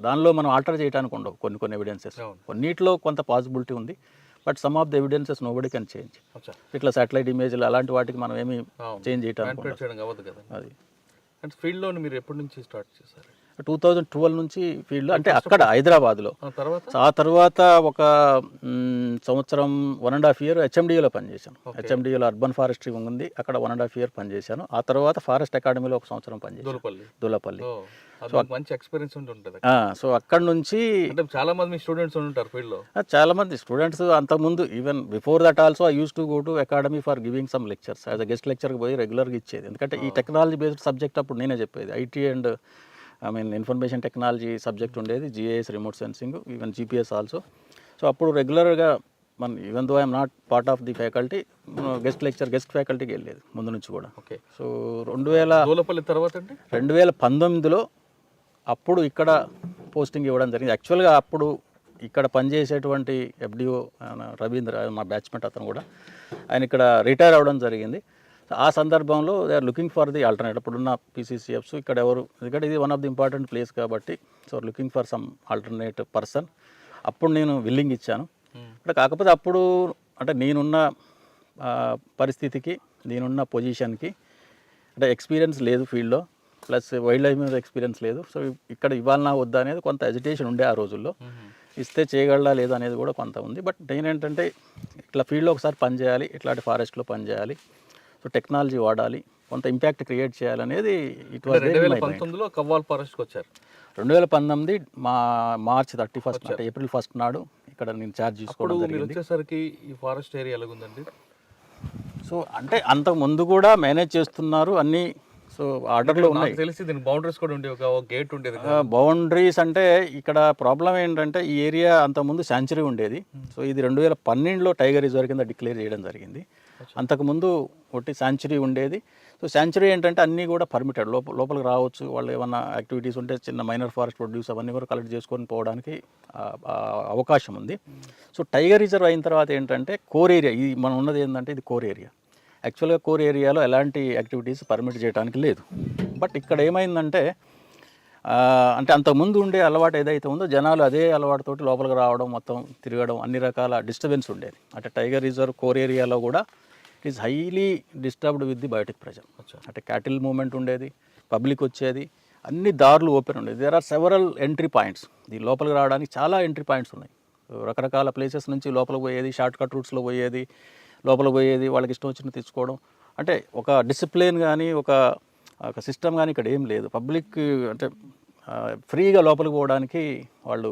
దానిలో మనం ఆల్టర్ చేయడానికి ఉండవు కొన్ని ఎవిడెన్సెస్. కొన్నిట్లో కొంత పాసిబిలిటీ ఉంది, but some of the evidences nobody can change. ఇట్లా సాటిలైట్ ఇమేజ్లు అలాంటి వాటికి మనం ఏమి చేంజ్ చేయడానికి అది. అంటే ఫీల్డ్లో మీరు ఎప్పటి నుంచి స్టార్ట్ చేశారు? 2012 నుంచి ఫీల్డ్లో, అంటే అక్కడ హైదరాబాద్లో. ఆ తర్వాత ఒక సంవత్సరం 1.5 year హెచ్ఎండిఏలో పనిచేశాను. హెచ్ఎండిఏలో అర్బన్ ఫారెస్ట్రీ ఉంది, అక్కడ 1.5 year పనిచేశాను. ఆ తర్వాత ఫారెస్ట్ అకాడమీలో ఒక సంవత్సరం పనిచేశాను, దూలపల్లి. సో మంచి ఎక్స్పీరియన్స్ ఉంటుంది. సో అక్కడ నుంచి చాలా మంది స్టూడెంట్స్ ఉంటారు ఫీల్డ్లో. చాలా మంది స్టూడెంట్స్ అంతకుముందు even before that also I use to go to academy for giving some lectures. As a guest లెక్చర్కి పోయి రెగ్యులర్గా ఇచ్చేది. ఎందుకంటే ఈ టెక్నాలజీ బేస్డ్ సబ్జెక్ట్ అప్పుడు నేనే చెప్పేది. IT and information technology subject ఉండేది, GIS, remote sensing, even GPS also. So అప్పుడు రెగ్యులర్గా even though I'm not part of the faculty, guest ఫ్యాకల్టీకి వెళ్ళేది ముందు నుంచి కూడా. ఓకే. సో 2019లో అప్పుడు ఇక్కడ పోస్టింగ్ ఇవ్వడం జరిగింది. యాక్చువల్గా అప్పుడు ఇక్కడ పనిచేసేటువంటి ఎఫ్డిఓ రవీంద్ర, మా బ్యాచ్మెంట్ అతను కూడా, ఆయన ఇక్కడ రిటైర్ అవ్వడం జరిగింది. ఆ సందర్భంలో they are looking for the alternate. ఇప్పుడున్న పీసీసీఎఫ్స్ ఇక్కడ ఎవరు, ఎందుకంటే ఇది one of the important place కాబట్టి, so looking for some alternate person. అప్పుడు నేను విల్లింగ్ ఇచ్చాను. అంటే కాకపోతే అప్పుడు అంటే నేనున్న పరిస్థితికి, నేనున్న పొజిషన్కి అంటే ఎక్స్పీరియన్స్ లేదు ఫీల్డ్లో, ప్లస్ వైల్డ్ లైఫ్ మీద ఎక్స్పీరియన్స్ లేదు. సో ఇక్కడ ఇవ్వాలన్నా వద్దా అనేది కొంత ఎజిటేషన్ ఉండే ఆ రోజుల్లో. ఇస్తే చేయగలడా లేదా అనేది కూడా కొంత ఉంది. బట్ నేనేంటంటే ఇట్లా ఫీల్డ్లో ఒకసారి పనిచేయాలి, ఇట్లాంటి ఫారెస్ట్లో పనిచేయాలి, సో టెక్నాలజీ వాడాలి, కొంత ఇంపాక్ట్ క్రియేట్ చేయాలనేది ఇట్ వాజ్ 2019లో కవ్వాల్ ఫారెస్ట్కి వచ్చారు. 2019 మార్చి 31 అంటే ఏప్రిల్ 1 నాడు ఇక్కడ నేను ఛార్జ్ తీసుకోవడం జరిగింది. వచ్చేసరికి ఈ ఫారెస్ట్ ఏరియా ఎలాగుందండి? సో అంటే అంతకు ముందు కూడా మేనేజ్ చేస్తున్నారు అన్నీ. సో ఆర్డర్లో ఉన్నాయి. తెలిసి దీని బౌండరీస్ కూడా ఉండే ఒక గేట్ ఉండేది. బౌండరీస్ అంటే ఇక్కడ ప్రాబ్లం ఏంటంటే ఈ ఏరియా అంతకుముందు శాంచురీ ఉండేది. సో ఇది 2012లో టైగర్ రిజర్వ్ కింద డిక్లేర్ చేయడం జరిగింది. అంతకుముందు ఒకటి శాంచురీ ఉండేది. సో శాంచురీ ఏంటంటే అన్నీ కూడా పర్మిటెడ్, లోపలికి రావచ్చు, వాళ్ళు ఏమన్నా యాక్టివిటీస్ ఉంటే చిన్న మైనర్ ఫారెస్ట్ ప్రొడ్యూస్ అవన్నీ కూడా కలెక్ట్ చేసుకొని పోవడానికి అవకాశం ఉంది. సో టైగర్ రిజర్వ్ అయిన తర్వాత ఏంటంటే కోర్ ఏరియా, ఇది మనం ఉన్నది ఏంటంటే ఇది కోర్ ఏరియా. యాక్చువల్గా కోర్ ఏరియాలో ఎలాంటి యాక్టివిటీస్ పర్మిట్ చేయడానికి లేదు. బట్ ఇక్కడ ఏమైందంటే అంటే అంతకుముందు ఉండే అలవాటు ఏదైతే ఉందో జనాలు అదే అలవాటుతోటి లోపలికి రావడం, మొత్తం తిరగడం, అన్ని రకాల డిస్టర్బెన్స్ ఉండేది. అంటే టైగర్ రిజర్వ్ కోర్ ఏరియాలో కూడా it is highly disturbed with the biotic pressure. అంటే క్యాటిల్ మూవ్మెంట్ ఉండేది, పబ్లిక్ వచ్చేది, అన్ని దారులు ఓపెన్ ఉండేది. There are several entry points. ఈ లోపలికి రావడానికి చాలా ఎంట్రీ పాయింట్స్ ఉన్నాయి. రకరకాల ప్లేసెస్ నుంచి లోపలికి పోయేది, షార్ట్ కట్ రూట్స్లో పోయేది, లోపలికి పోయేది, వాళ్ళకి ఇష్టం వచ్చిన తెచ్చుకోవడం. అంటే ఒక డిసిప్లిన్ కానీ ఒక సిస్టమ్ కానీ ఇక్కడ ఏం లేదు. పబ్లిక్ అంటే ఫ్రీగా లోపలికి పోవడానికి వాళ్ళు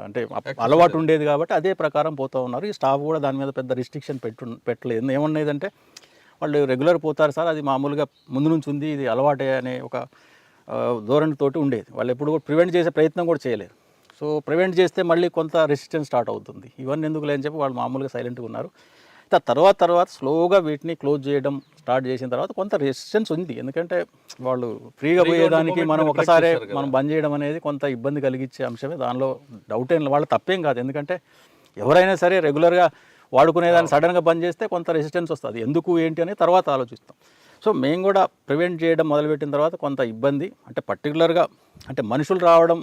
అంటే అలవాటు ఉండేది కాబట్టి అదే ప్రకారం పోతూ ఉన్నారు. ఈ స్టాఫ్ కూడా దాని మీద పెద్ద రిస్ట్రిక్షన్ పెట్టలేదు. ఏమన్నదంటే వాళ్ళు రెగ్యులర్ పోతారు సార్, అది మామూలుగా ముందు నుంచి ఉంది, ఇది అలవాటే అనే ఒక ధోరణితోటి ఉండేది. వాళ్ళు ఎప్పుడు కూడా ప్రివెంట్ చేసే ప్రయత్నం కూడా చేయలేదు. సో ప్రివెంట్ చేస్తే మళ్ళీ కొంత రెసిస్టెన్స్ స్టార్ట్ అవుతుంది. ఇవన్నీ ఎందుకు లేని చెప్పి వాళ్ళు మామూలుగా సైలెంట్గా ఉన్నారు. తర్వాత స్లోగా వీటిని క్లోజ్ చేయడం స్టార్ట్ చేసిన తర్వాత కొంత రెసిస్టెన్స్ ఉంది. ఎందుకంటే వాళ్ళు ఫ్రీగా పోయేదానికి మనం ఒకసారి మనం బంద్ చేయడం అనేది కొంత ఇబ్బంది కలిగించే అంశమే, దానిలో డౌట్ ఏం, వాళ్ళ తప్పేం కాదు. ఎందుకంటే ఎవరైనా సరే రెగ్యులర్గా వాడుకునేదాన్ని సడన్గా బంద్ చేస్తే కొంత రెసిస్టెన్స్ వస్తుంది. ఎందుకు ఏంటి అనేది తర్వాత ఆలోచిస్తాం. సో మేము కూడా ప్రివెంట్ చేయడం మొదలుపెట్టిన తర్వాత కొంత ఇబ్బంది, అంటే పర్టికులర్గా అంటే మనుషులు రావడం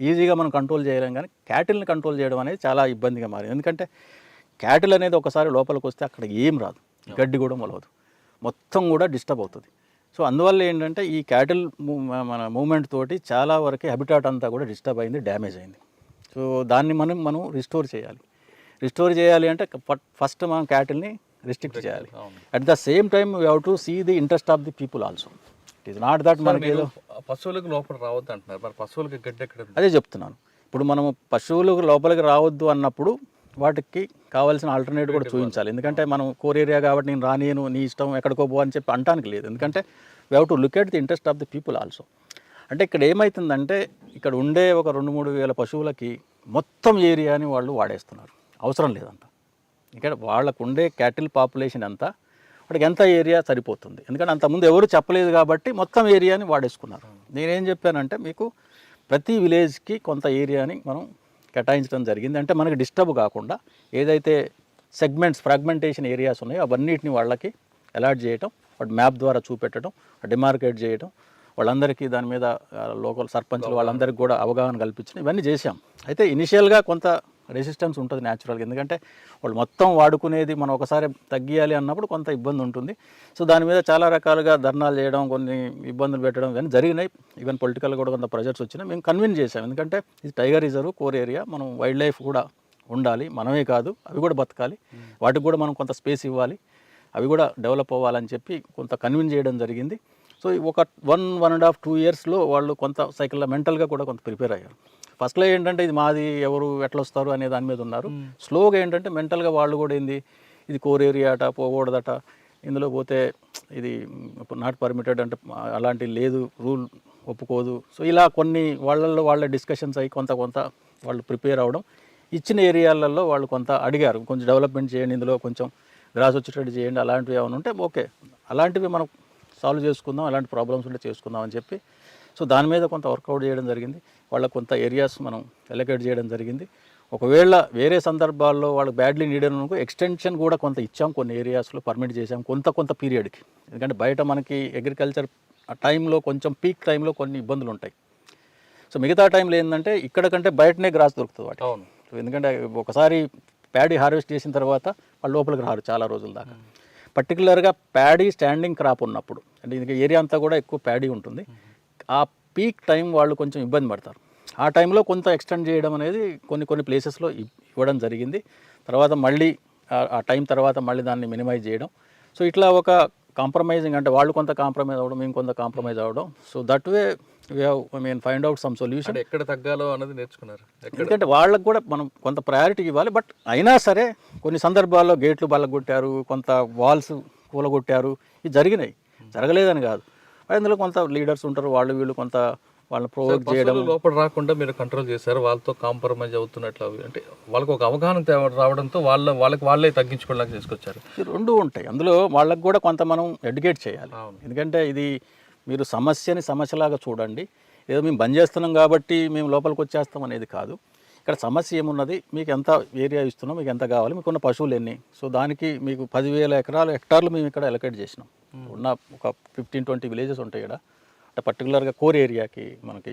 ఈజీగా మనం కంట్రోల్ చేయలేం, కానీ క్యాటిల్ని కంట్రోల్ చేయడం అనేది చాలా ఇబ్బందిగా మారింది. ఎందుకంటే క్యాటిల్ అనేది ఒకసారి లోపలికి వస్తే అక్కడ ఏం రాదు, గడ్డి కూడా మొలవదు, మొత్తం కూడా డిస్టర్బ్ అవుతుంది. సో అందువల్ల ఏంటంటే ఈ క్యాటిల్ మన మూమెంట్ తోటి చాలా వరకు హ్యాబిటాట్ అంతా కూడా డిస్టర్బ్ అయింది, డ్యామేజ్ అయింది. సో దాన్ని మనం రిస్టోర్ చేయాలి. రిస్టోర్ చేయాలి అంటే ఫస్ట్ మనం క్యాటిల్ని రిస్ట్రిక్ట్ చేయాలి. At the same time we have to see the interest of the people also. It is not that మనకి ఏదో పశువులకు లోపల రావద్దు అంటున్నారు, మరి పశువులకి గడ్డి ఎక్కడ? అదే చెప్తున్నాను. ఇప్పుడు మనము పశువులకు లోపలికి రావద్దు అన్నప్పుడు వాటికి కావాల్సిన ఆల్టర్నేటివ్ కూడా చూపించాలి. ఎందుకంటే మనం కోర్ ఏరియా కాబట్టి నేను రానియను, నీ ఇష్టం ఎక్కడికో పో అని చెప్పి అంటానికి లేదు. ఎందుకంటే we have to look at the interest of the people also. అంటే ఇక్కడ ఏమవుతుందంటే ఇక్కడ ఉండే ఒక 2-3 వేల పశువులకి మొత్తం ఏరియాని వాళ్ళు వాడేస్తున్నారు, అవసరం లేదంట. ఇక్కడ వాళ్ళకు ఉండే క్యాటిల్ పాపులేషన్ అంతా వాడికి ఎంత ఏరియా సరిపోతుంది. ఎందుకంటే అంతకుముందు ఎవరు చెప్పలేదు కాబట్టి మొత్తం ఏరియాని వాడేసుకున్నారు. నేనేం చెప్పానంటే మీకు ప్రతి విలేజ్కి కొంత ఏరియాని మనం కేటాయించడం జరిగింది. అంటే మనకి డిస్టర్బ్ కాకుండా ఏదైతే సెగ్మెంట్స్ ఫ్రాగ్మెంటేషన్ ఏరియాస్ ఉన్నాయో అవన్నిటిని వాళ్ళకి అలాట్ చేయటం, వాటి మ్యాప్ ద్వారా చూపెట్టడం, డిమార్కేట్ చేయడం, వాళ్ళందరికీ దాని మీద లోకల్ సర్పంచ్లు వాళ్ళందరికీ కూడా అవగాహన కల్పించడం, ఇవన్నీ చేశాం. అయితే ఇనిషియల్గా కొంత రెసిస్టెన్స్ ఉంటుంది న్యాచురల్గా. ఎందుకంటే వాళ్ళు మొత్తం వాడుకునేది మనం ఒకసారి తగ్గియాలి అన్నప్పుడు కొంత ఇబ్బంది ఉంటుంది. సో దాని మీద చాలా రకాలుగా ధర్నాలు చేయడం, కొన్ని ఇబ్బందులు పెట్టడం ఇవన్నీ జరిగినాయి. ఈవెన్ పొలిటికల్గా కూడా కొంత ప్రెజర్స్ వచ్చినాయి. మేము కన్విన్స్ చేసాం. ఎందుకంటే ఇది టైగర్ రిజర్వ్, కోర్ ఏరియా, మనం వైల్డ్ లైఫ్ కూడా ఉండాలి, మనమే కాదు అవి కూడా బతకాలి, వాటికి కూడా మనం కొంత స్పేస్ ఇవ్వాలి, అవి కూడా డెవలప్ అవ్వాలని చెప్పి కొంత కన్విన్స్ చేయడం జరిగింది. సో ఒక 1.5-2 ఇయర్స్లో వాళ్ళు కొంత సైకిల్లో మెంటల్గా కూడా కొంత ప్రిపేర్ అయ్యారు. ఫస్ట్లో ఏంటంటే ఇది మాది, ఎవరు ఎట్లా వస్తారు అనే దాని మీద ఉన్నారు. స్లోగా ఏంటంటే మెంటల్గా వాళ్ళు కూడా ఏంది, ఇది కోర్ ఏరియా అట, పోకూడదట, ఇందులో పోతే ఇది నాట్ పర్మిటెడ్ అంటే అలాంటి లేదు, రూల్ ఒప్పుకోదు. సో ఇలా కొన్ని వాళ్ళ డిస్కషన్స్ అయ్యి కొంత వాళ్ళు ప్రిపేర్ అవ్వడం, ఇచ్చిన ఏరియాలలో వాళ్ళు కొంత అడిగారు, కొంచెం డెవలప్మెంట్ చేయండి, ఇందులో కొంచెం గ్రాస్ వచ్చేటట్టు చేయండి, అలాంటివి ఏమైనా ఉంటే ఓకే, అలాంటివి మనం సాల్వ్ చేసుకుందాం, అలాంటి ప్రాబ్లమ్స్ ఉంటే చేసుకుందాం అని చెప్పి సో దాని మీద కొంత వర్కౌట్ చేయడం జరిగింది. వాళ్ళకు కొంత ఏరియాస్ మనం ఎలకేట్ చేయడం జరిగింది. ఒకవేళ వేరే సందర్భాల్లో వాళ్ళకి బ్యాడ్లీ నీడెడ్ అనుకో ఎక్స్టెన్షన్ కూడా కొంత ఇచ్చాం, కొన్ని ఏరియాస్లో పర్మిట్ చేసాం కొంత పీరియడ్కి. ఎందుకంటే బయట మనకి అగ్రికల్చర్ ఆ టైంలో కొంచెం పీక్ టైంలో కొన్ని ఇబ్బందులు ఉంటాయి. సో మిగతా టైంలో ఏంటంటే ఇక్కడ కంటే బయటనే గ్రాస్ దొరుకుతుంది వాటి. అవును. సో ఎందుకంటే ఒకసారి ప్యాడీ హార్వెస్ట్ చేసిన తర్వాత వాళ్ళు లోపలికి రారు చాలా రోజుల దాకా. పర్టికులర్గా ప్యాడీ స్టాండింగ్ క్రాప్ ఉన్నప్పుడు, అంటే ఇది ఏరియా అంతా కూడా ఎక్కువ ప్యాడీ ఉంటుంది, ఆ పీక్ టైం వాళ్ళు కొంచెం ఇబ్బంది పడతారు. ఆ టైంలో కొంత ఎక్స్టెండ్ చేయడం అనేది కొన్ని ప్లేసెస్లో ఇవ్వడం జరిగింది. తర్వాత మళ్ళీ ఆ టైం తర్వాత మళ్ళీ దాన్ని మినిమైజ్ చేయడం. సో ఇట్లా ఒక కాంప్రమైజింగ్, అంటే వాళ్ళు కొంత కాంప్రమైజ్ అవ్వడం, మేము కొంత కాంప్రమైజ్ అవ్వడం. So that way we have find out some solution. ఎక్కడ తగ్గాలో అన్నది నేర్చుకున్నారు. ఎందుకంటే వాళ్ళకు కూడా మనం కొంత ప్రయారిటీ ఇవ్వాలి. బట్ అయినా సరే కొన్ని సందర్భాల్లో గేట్లు బల్లగొట్టారు, కొంత వాల్స్ కూలగొట్టారు, ఇవి జరిగినాయి, జరగలేదని కాదు. అందులో కొంత లీడర్స్ ఉంటారు, వాళ్ళు వీళ్ళు కొంత వాళ్ళని ప్రొవోక్ చేయడం. లోపల రాకుండా మీరు కంట్రోల్ చేశారు, వాళ్ళతో కాంప్రమైజ్ అవుతున్నట్లు అంటే వాళ్ళకి ఒక అవగాహన రావడంతో వాళ్ళే తగ్గించుకోవడానికి తీసుకొచ్చారు. ఈ రెండు ఉంటాయి అందులో. వాళ్ళకు కూడా కొంత మనం ఎడ్యుకేట్ చేయాలి. ఎందుకంటే ఇది మీరు సమస్యని సమస్యలాగా చూడండి. ఏదో మేము బంద్ చేస్తున్నాం కాబట్టి మేము లోపలికి వచ్చేస్తాం అనేది కాదు. ఇక్కడ సమస్య ఏమున్నది, మీకు ఎంత ఏరియా ఇస్తున్నాం, మీకు ఎంత కావాలి, మీకున్న పశువులు ఎన్ని. సో దానికి మీకు 10,000 హెక్టార్లు మేము ఇక్కడ ఎలకేట్ చేసినాం. ఉన్న ఒక 15-20 విలేజెస్ ఉంటాయి ఇక్కడ, అంటే పర్టికులర్గా కోర్ ఏరియాకి, మనకి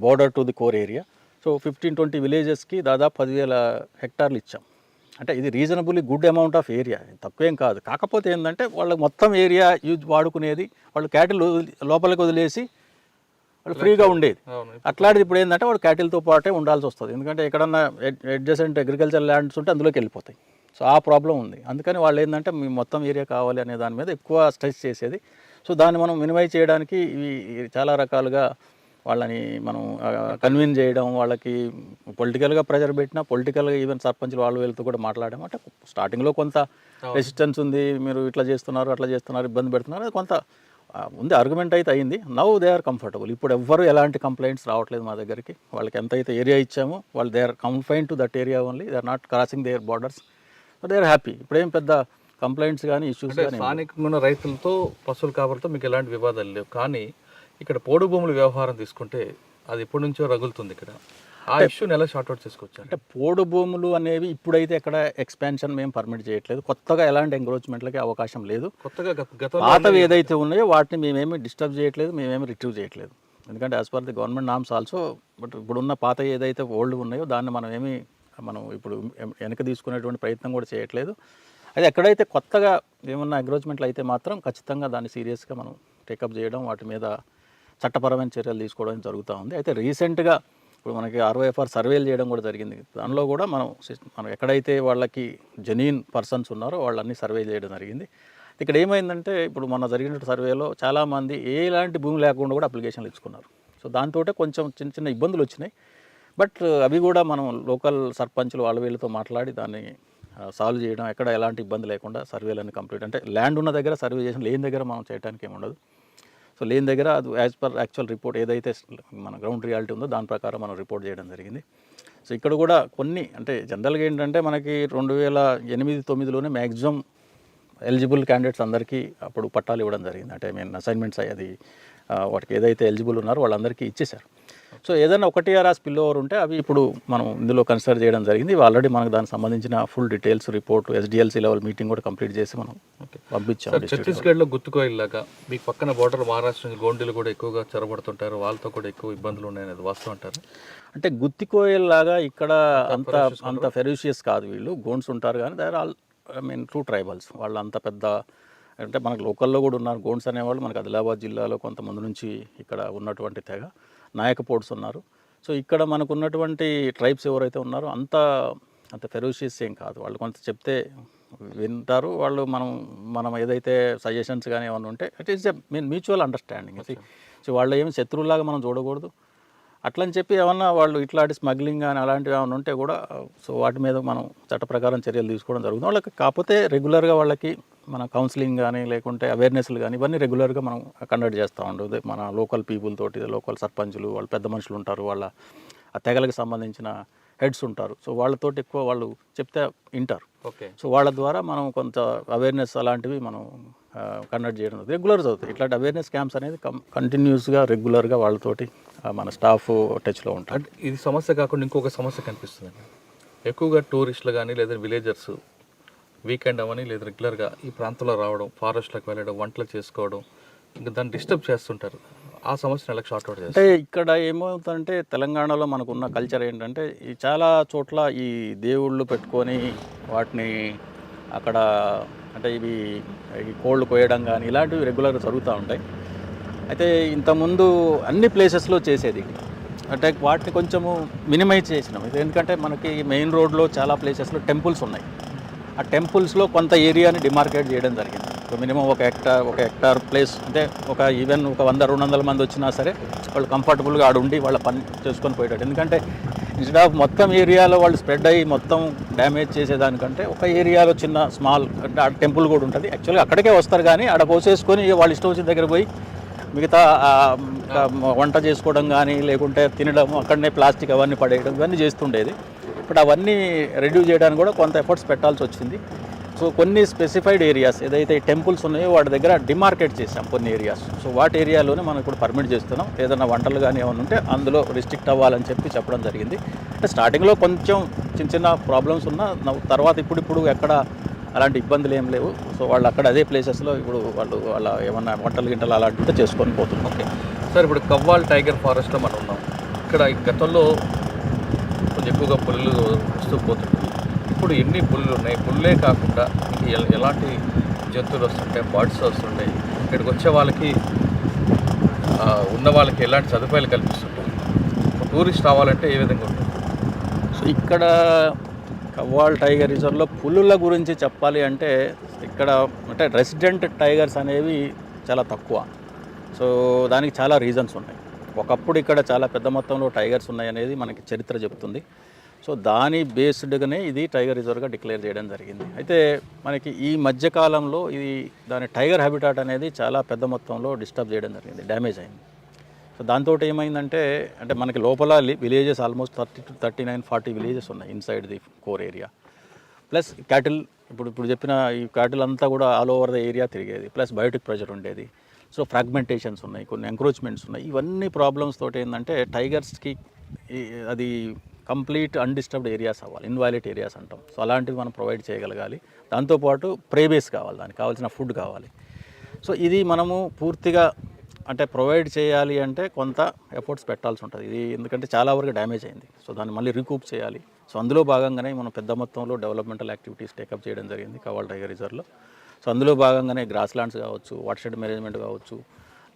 border to the core area. So 15-20 విలేజెస్కి దాదాపు 10,000 హెక్టార్లు ఇచ్చాం. అంటే ఇది reasonably good amount of area, తక్కువేం కాదు. కాకపోతే ఏంటంటే వాళ్ళకి మొత్తం ఏరియా యూజ్ వాడుకునేది, వాళ్ళు క్యాటిల్ లోపలికి వదిలేసి వాళ్ళు ఫ్రీగా ఉండేది. అట్లాంటిది ఇప్పుడు ఏంటంటే వాడు క్యాటిల్తో పాటే ఉండాల్సి వస్తుంది. ఎందుకంటే ఎక్కడన్నా అడ్జసెంట్ అగ్రికల్చర్ ల్యాండ్స్ ఉంటే అందులోకి వెళ్ళిపోతాయి. సో ఆ ప్రాబ్లం ఉంది. అందుకని వాళ్ళు ఏంటంటే మీ మొత్తం ఏరియా కావాలి అనే దాని మీద ఎక్కువ స్ట్రెస్ చేసేది. సో దాన్ని మనం మినిమైజ్ చేయడానికి ఇవి చాలా రకాలుగా వాళ్ళని మనం కన్విన్స్ చేయడం, వాళ్ళకి పొలిటికల్గా ప్రెజర్ పెట్టినా, పొలిటికల్గా ఈవెన్ సర్పంచ్లు వాళ్ళు వీళ్ళతో కూడా మాట్లాడడం. అంటే స్టార్టింగ్లో కొంత రెసిస్టెన్స్ ఉంది, మీరు ఇట్లా చేస్తున్నారు అట్లా చేస్తున్నారు ఇబ్బంది పెడుతున్నారు, అది కొంత ఉంది, ఆర్గ్యుమెంట్ అయితే అయింది. Now they are comfortable. ఇప్పుడు ఎవ్వరు ఎలాంటి కంప్లైంట్స్ రావట్లేదు మా దగ్గరికి. వాళ్ళకి ఎంతైతే ఏరియా ఇచ్చామో వాళ్ళు they are confine to that area only, they are not crossing their borders, they are happy. ఇప్పుడేం పెద్ద కంప్లైంట్స్ కానీ ఇష్యూస్ కానీ. స్థానికంగా ఉన్న రైతులతో పశువుల కాపరితో మీకు ఎలాంటి వివాదాలు లేవు. కానీ ఇక్కడ పోడు భూముల వ్యవహారం తీసుకుంటే అది ఎప్పటి నుంచో రగులుతుంది ఇక్కడ. ఆ ఇష్యూని ఎలా షార్ట్అవుట్ చేసుకోవచ్చు? అంటే పోడు భూములు అనేవి ఇప్పుడైతే ఎక్కడ ఎక్స్పాన్షన్ మేము పర్మిట్ చేయట్లేదు. కొత్తగా ఎలాంటి ఎంక్రోచ్మెంట్లకి అవకాశం లేదు. కొత్తగా పాతవి ఏదైతే ఉన్నాయో వాటిని మేమేమి డిస్టర్బ్ చేయట్లేదు, మేమేమి రిట్రీవ్ చేయట్లేదు. ఎందుకంటే as per the government norms also. But ఇప్పుడున్న పాత ఏదైతే ఓల్డ్ ఉన్నాయో దాన్ని మనం ఇప్పుడు వెనక తీసుకునేటువంటి ప్రయత్నం కూడా చేయట్లేదు. అది ఎక్కడైతే కొత్తగా ఏమన్నా ఎంక్రోచ్మెంట్లు అయితే మాత్రం ఖచ్చితంగా దాన్ని సీరియస్గా మనం టేకప్ చేయడం, వాటి మీద చట్టపరమైన చర్యలు తీసుకోవడం జరుగుతూ ఉంది. అయితే రీసెంట్గా ఇప్పుడు మనకి ROFR సర్వేలు చేయడం కూడా జరిగింది. దానిలో కూడా మనం ఎక్కడైతే వాళ్ళకి జెన్యూన్ పర్సన్స్ ఉన్నారో వాళ్ళన్నీ సర్వే చేయడం జరిగింది. ఇక్కడ ఏమైందంటే ఇప్పుడు మన జరిగిన సర్వేలో చాలామంది ఎలాంటి భూమి లేకుండా కూడా అప్లికేషన్లు ఇచ్చుకున్నారు. సో దాంతో కొంచెం చిన్న ఇబ్బందులు వచ్చినాయి. బట్ అవి కూడా మనం లోకల్ సర్పంచ్లు వాళ్ళ వీళ్ళతో మాట్లాడి దాన్ని సాల్వ్ చేయడం, ఎక్కడ ఎలాంటి ఇబ్బంది లేకుండా సర్వేలన్నీ కంప్లీట్. అంటే ల్యాండ్ ఉన్న దగ్గర సర్వే చేసిన, లేని దగ్గర మనం చేయడానికి ఏమి ఉండదు. సో లేని దగ్గర అది యాజ్ పర్ యాక్చువల్ రిపోర్ట్ ఏదైతే మన గ్రౌండ్ రియాలిటీ ఉందో దాని ప్రకారం మనం రిపోర్ట్ చేయడం జరిగింది. సో ఇక్కడ కూడా కొన్ని అంటే జనరల్గా ఏంటంటే మనకి 2008-09లోనే మ్యాక్సిమం ఎలిజిబుల్ క్యాండిడేట్స్ అందరికీ అప్పుడు పట్టాలు ఇవ్వడం జరిగింది. అంటే అసైన్మెంట్స్ అది వాటికి ఏదైతే ఎలిజిబుల్ ఉన్నారో వాళ్ళందరికీ ఇచ్చేశారు. సో ఏదైనా 1 స్పిల్ ఓవర్ ఉంటే అవి ఇప్పుడు మనం ఇందులో కన్సిడర్ చేయడం జరిగింది. ఆల్రెడీ మనకు దానికి సంబంధించిన full details report SDLC level meeting కూడా కంప్లీట్ చేసి మనం పంపించాం. ఛత్తీస్గఢ్లో గుత్తుకోయిల్లాగా మీకు పక్కన బోర్డర్ మహారాష్ట్ర నుంచి గోండీలు కూడా ఎక్కువగా చొరబడుతుంటారు, వాళ్ళతో కూడా ఎక్కువ ఇబ్బందులు ఉన్నాయనేది వాస్తవం అంటారు. అంటే గుత్తికోయల్లాగా ఇక్కడ అంత ఫెరోషియస్ కాదు. వీళ్ళు గోండ్స్ ఉంటారు కానీ they are all true tribals. వాళ్ళు అంత పెద్ద అంటే మనకు లోకల్లో కూడా ఉన్నారు గోండ్స్ అనేవాళ్ళు. మనకు ఆదిలాబాద్ జిల్లాలో కొంతమంది నుంచి ఇక్కడ ఉన్నటువంటి తెగ నాయకపోడ్స్ ఉన్నారు. సో ఇక్కడ మనకు ఉన్నటువంటి ట్రైబ్స్ ఎవరైతే ఉన్నారో అంత ఫెరోషియస్ ఏం కాదు. వాళ్ళు కొంత చెప్తే వింటారు. వాళ్ళు మనం ఏదైతే సజెషన్స్ కానీ ఏమైనా ఉంటే it is mutual understanding. So వాళ్ళు ఏమి శత్రువులాగా మనం చూడకూడదు. అట్లని చెప్పి ఏమన్నా వాళ్ళు ఇట్లాంటి స్మగ్లింగ్ కానీ అలాంటివి ఏమైనా ఉంటే కూడా సో వాటి మీద మనం చట్ట ప్రకారం చర్యలు తీసుకోవడం జరుగుతుంది. వాళ్ళకి కాకపోతే రెగ్యులర్గా వాళ్ళకి మన కౌన్సిలింగ్ కానీ లేకుంటే అవేర్నెస్లు కానీ ఇవన్నీ రెగ్యులర్గా మనం కండక్ట్ చేస్తూ ఉండదు. మన లోకల్ పీపుల్ తోటి, లోకల్ సర్పంచులు, వాళ్ళ పెద్ద మనుషులు ఉంటారు, వాళ్ళ ఆ తెగలకు సంబంధించిన హెడ్స్ ఉంటారు. సో వాళ్ళతోటి ఎక్కువ వాళ్ళు చెప్తే వింటారు. సో వాళ్ళ ద్వారా మనం కొంత అవేర్నెస్ అలాంటివి మనం కండక్ట్ చేయడం రెగ్యులర్ అవుతుంది. ఇట్లాంటి అవేర్నెస్ క్యాంప్స్ అనేది కంటిన్యూస్గా రెగ్యులర్గా వాళ్ళతోటి మన స్టాఫ్ టచ్లో ఉంటారు. ఇది సమస్య కాకుండా ఇంకొక సమస్య కనిపిస్తుంది. ఎక్కువగా టూరిస్టులు కానీ లేదా విలేజర్స్ వీకెండ్ అవని లేదా రెగ్యులర్గా ఈ ప్రాంతంలో రావడం, ఫారెస్ట్లకు వెళ్ళడం, వంటలు చేసుకోవడం, ఇంకా దాన్ని డిస్టర్బ్ చేస్తుంటారు. ఆ సమస్యను ఎలా షార్ట్ అవుట్ అంటే చేస్తారు? ఇక్కడ ఏమవుతుందంటే తెలంగాణలో మనకున్న కల్చర్ ఏంటంటే ఈ చాలా చోట్ల ఈ దేవుళ్ళు పెట్టుకొని వాటిని అక్కడ అంటే ఇవి ఈ కోళ్ళు కోయడం కానీ ఇలాంటివి రెగ్యులర్గా జరుగుతూ ఉంటాయి. అయితే ఇంతకుముందు అన్ని ప్లేసెస్లో చేసేది ఇది. అంటే వాటిని కొంచెము మినిమైజ్ చేసినాం. ఇది ఎందుకంటే మనకి మెయిన్ రోడ్లో చాలా ప్లేసెస్లో టెంపుల్స్ ఉన్నాయి. ఆ టెంపుల్స్లో కొంత ఏరియాని డిమార్కేట్ చేయడం జరిగింది. మినిమం ఒక హెక్టార్ ప్లేస్ అంటే ఈవెన్ ఒక 100-200 మంది వచ్చినా సరే వాళ్ళు కంఫర్టబుల్గా ఆడ ఉండి వాళ్ళ పని చేసుకొని పోయేటట్టు. ఎందుకంటే ఇన్స్టెడ్ ఆఫ్ మొత్తం ఏరియాలో వాళ్ళు స్ప్రెడ్ అయ్యి మొత్తం డ్యామేజ్ చేసేదానికంటే ఒక ఏరియాలో చిన్న స్మాల్ అంటే ఆడ టెంపుల్ కూడా ఉంటుంది. యాక్చువల్గా అక్కడికే వస్తారు కానీ ఆడ కోసేసుకొని వాళ్ళు ఇష్టం వచ్చిన దగ్గర పోయి మిగతా వంట చేసుకోవడం కానీ లేకుంటే తినడం, అక్కడనే ప్లాస్టిక్ అవన్నీ పడేయడం ఇవన్నీ చేస్తుండేది. బట్ అవన్నీ రెడ్యూస్ చేయడానికి కూడా కొంత ఎఫర్ట్స్ పెట్టాల్సి వచ్చింది. సో కొన్ని స్పెసిఫైడ్ ఏరియాస్ ఏదైతే టెంపుల్స్ ఉన్నాయో వాటి దగ్గర డిమార్కేట్ చేసాం కొన్ని ఏరియాస్. సో వాటి ఏరియాలోనే మనం ఇప్పుడు పర్మిట్ చేస్తున్నాం. ఏదైనా వంటలు కానీ ఏమైనా ఉంటే అందులో రిస్ట్రిక్ట్ అవ్వాలని చెప్పడం జరిగింది. అంటే స్టార్టింగ్లో కొంచెం చిన్న ప్రాబ్లమ్స్ ఉన్నా తర్వాత ఇప్పుడు ఎక్కడ అలాంటి ఇబ్బందులు ఏం లేవు. సో వాళ్ళు అక్కడ అదే ప్లేసెస్లో ఇప్పుడు వాళ్ళ ఏమన్నా వంటలు అలాంటివి చేసుకొని పోతున్నాం. ఓకే సార్, ఇప్పుడు కవ్వాల్ టైగర్ ఫారెస్ట్లో మనం ఉన్నాం. ఇక్కడ గతంలో కొంచెం ఎక్కువగా పులులు వస్తూ పోతుంది. ఇప్పుడు ఎన్ని పులులు ఉన్నాయి? పుల్లే కాకుండా ఎలాంటి జంతువులు వస్తుంటాయి, బర్డ్స్ వస్తుంటాయి. ఇక్కడికి వచ్చే వాళ్ళకి ఉన్న వాళ్ళకి ఎలాంటి సదుపాయాలు కల్పిస్తుంటాయి? టూరిస్ట్ రావాలంటే ఏ విధంగా ఉంటుంది? సో ఇక్కడ కవ్వాల్ టైగర్ రిజర్వ్లో పులుల గురించి చెప్పాలి అంటే ఇక్కడ అంటే రెసిడెంట్ టైగర్స్ అనేవి చాలా తక్కువ. సో దానికి చాలా రీజన్స్ ఉన్నాయి. ఒకప్పుడు ఇక్కడ చాలా పెద్ద మొత్తంలో టైగర్స్ ఉన్నాయనేది మనకి చరిత్ర చెబుతుంది. సో దాని బేస్డ్గానే ఇది టైగర్ రిజర్వ్గా డిక్లేర్ చేయడం జరిగింది. అయితే మనకి ఈ మధ్యకాలంలో దాని టైగర్ హ్యాబిటాట్ అనేది చాలా పెద్ద మొత్తంలో డిస్టర్బ్ చేయడం జరిగింది, డ్యామేజ్ అయింది. సో దాంతో ఏమైందంటే అంటే మనకి లోపల విలేజెస్ ఆల్మోస్ట్ 39-40 విలేజెస్ ఉన్నాయి inside the core area. Plus cattle ఇప్పుడు చెప్పిన ఈ క్యాటిల్ అంతా కూడా ఆల్ ఓవర్ ద ఏరియా తిరిగేది. ప్లస్ బయోటిక్ ప్రెషర్ ఉండేది. సో ఫ్రాగ్మెంటేషన్స్ ఉన్నాయి, కొన్ని ఎంక్రోచ్మెంట్స్ ఉన్నాయి. ఇవన్నీ ప్రాబ్లమ్స్ తోటి ఏంటంటే టైగర్స్కి అది కంప్లీట్ అన్డిస్టర్బ్డ్ ఏరియాస్ అవ్వాలి, ఇన్వాయిలెట్ ఏరియాస్ అంటాం. సో అలాంటివి మనం ప్రొవైడ్ చేయగలగాలి. దాంతోపాటు ప్రేబేస్ కావాలి, దానికి కావాల్సిన ఫుడ్ కావాలి. సో ఇది మనము పూర్తిగా అంటే ప్రొవైడ్ చేయాలి అంటే కొంత ఎఫర్ట్స్ పెట్టాల్సి ఉంటుంది. ఇది ఎందుకంటే చాలా వరకు డ్యామేజ్ అయింది. సో దాన్ని మళ్ళీ రీకూప్ చేయాలి. సో అందులో భాగంగానే మనం పెద్ద మొత్తంలో డెవలప్మెంటల్ యాక్టివిటీస్ టేకప్ చేయడం జరిగింది కవ్వాల్ టైగర్ రిజర్వ్లో. సో అందులో భాగంగానే గ్రాస్ ల్యాండ్స్ కావచ్చు, వాటర్ షెడ్ మేనేజ్మెంట్ కావచ్చు,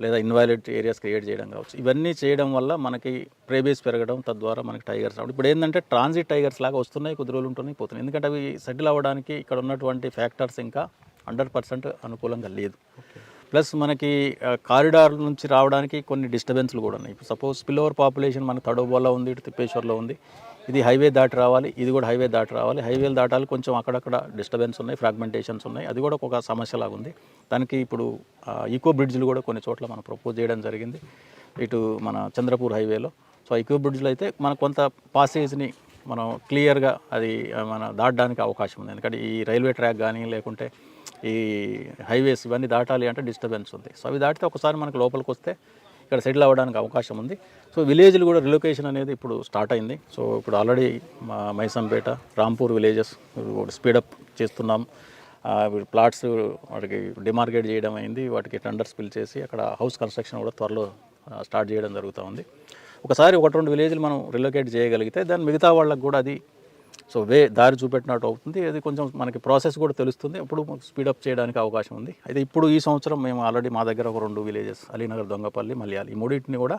లేదా ఇన్వాయిలెట్ ఏరియాస్ క్రియేట్ చేయడం కావచ్చు. ఇవన్నీ చేయడం వల్ల మనకి ప్రేబేస్ పెరగడం, తద్వారా మనకి టైగర్స్ రావడం. ఇప్పుడు ఏంటంటే ట్రాన్సిట్ టైగర్స్ లాగా వస్తున్నాయి, కొద్ది రోజులు ఉంటున్నాయి, పోతున్నాయి. ఎందుకంటే అవి సెటిల్ అవ్వడానికి ఇక్కడ ఉన్నటువంటి ఫ్యాక్టర్స్ ఇంకా 100% అనుకూలంగా లేదు. ప్లస్ మనకి కారిడార్ నుంచి రావడానికి కొన్ని డిస్టర్బెన్స్లు కూడా ఉన్నాయి. ఇప్పుడు సపోజ్ స్పిల్ ఓవర్ పాపులేషన్ మనకి తడోబోలో ఉంది, ఇటు తిప్పేశ్వర్లో ఉంది. ఇది హైవే దాటి రావాలి, ఇది కూడా హైవే దాటి రావాలి. హైవేలు దాటాలి, కొంచెం అక్కడక్కడ డిస్టర్బెన్స్ ఉన్నాయి, ఫ్రాగ్మెంటేషన్స్ ఉన్నాయి. అది కూడా ఒక సమస్యలాగా ఉంది. దానికి ఇప్పుడు ఈకో బ్రిడ్జ్లు కూడా కొన్ని చోట్ల మనం ప్రపోజ్ చేయడం జరిగింది ఇటు మన చంద్రపూర్ హైవేలో. సో ఈకో బ్రిడ్జ్లు అయితే మనకు కొంత పాసేజ్ని మనం క్లియర్గా అది మన దాటడానికి అవకాశం ఉంది. ఎందుకంటే ఈ రైల్వే ట్రాక్ కానీ లేకుంటే ఈ హైవేస్ ఇవన్నీ దాటాలి అంటే డిస్టర్బెన్స్ ఉంది. సో అవి దాటితే ఒకసారి మనకు లోపలికి వస్తే ఇక్కడ సెటిల్ అవ్వడానికి అవకాశం ఉంది. సో విలేజ్లు కూడా రిలొకేషన్ అనేది ఇప్పుడు స్టార్ట్ అయింది. సో ఇప్పుడు ఆల్రెడీ మైసంపేట, రాంపూర్ విలేజెస్ స్పీడప్ చేస్తున్నాం. ప్లాట్స్ వాటికి డిమార్కేట్ చేయడం అయింది, వాటికి టెండర్స్ పిల్ చేసి అక్కడ హౌస్ కన్స్ట్రక్షన్ కూడా త్వరలో స్టార్ట్ చేయడం జరుగుతూ ఉంది. ఒకసారి 1-2 విలేజ్లు మనం రిలొకేట్ చేయగలిగితే దాని మిగతా వాళ్ళకి కూడా అది సో దారి చూపెట్టినట్టు అవుతుంది. అది కొంచెం మనకి ప్రాసెస్ కూడా తెలుస్తుంది, అప్పుడు స్పీడప్ చేయడానికి అవకాశం ఉంది. అయితే ఇప్పుడు ఈ సంవత్సరం మేము ఆల్రెడీ మా దగ్గర ఒక 2 విలేజెస్ అలీనగర్, దొంగపల్లి, మల్యాలి, ఈ మూడింటిని కూడా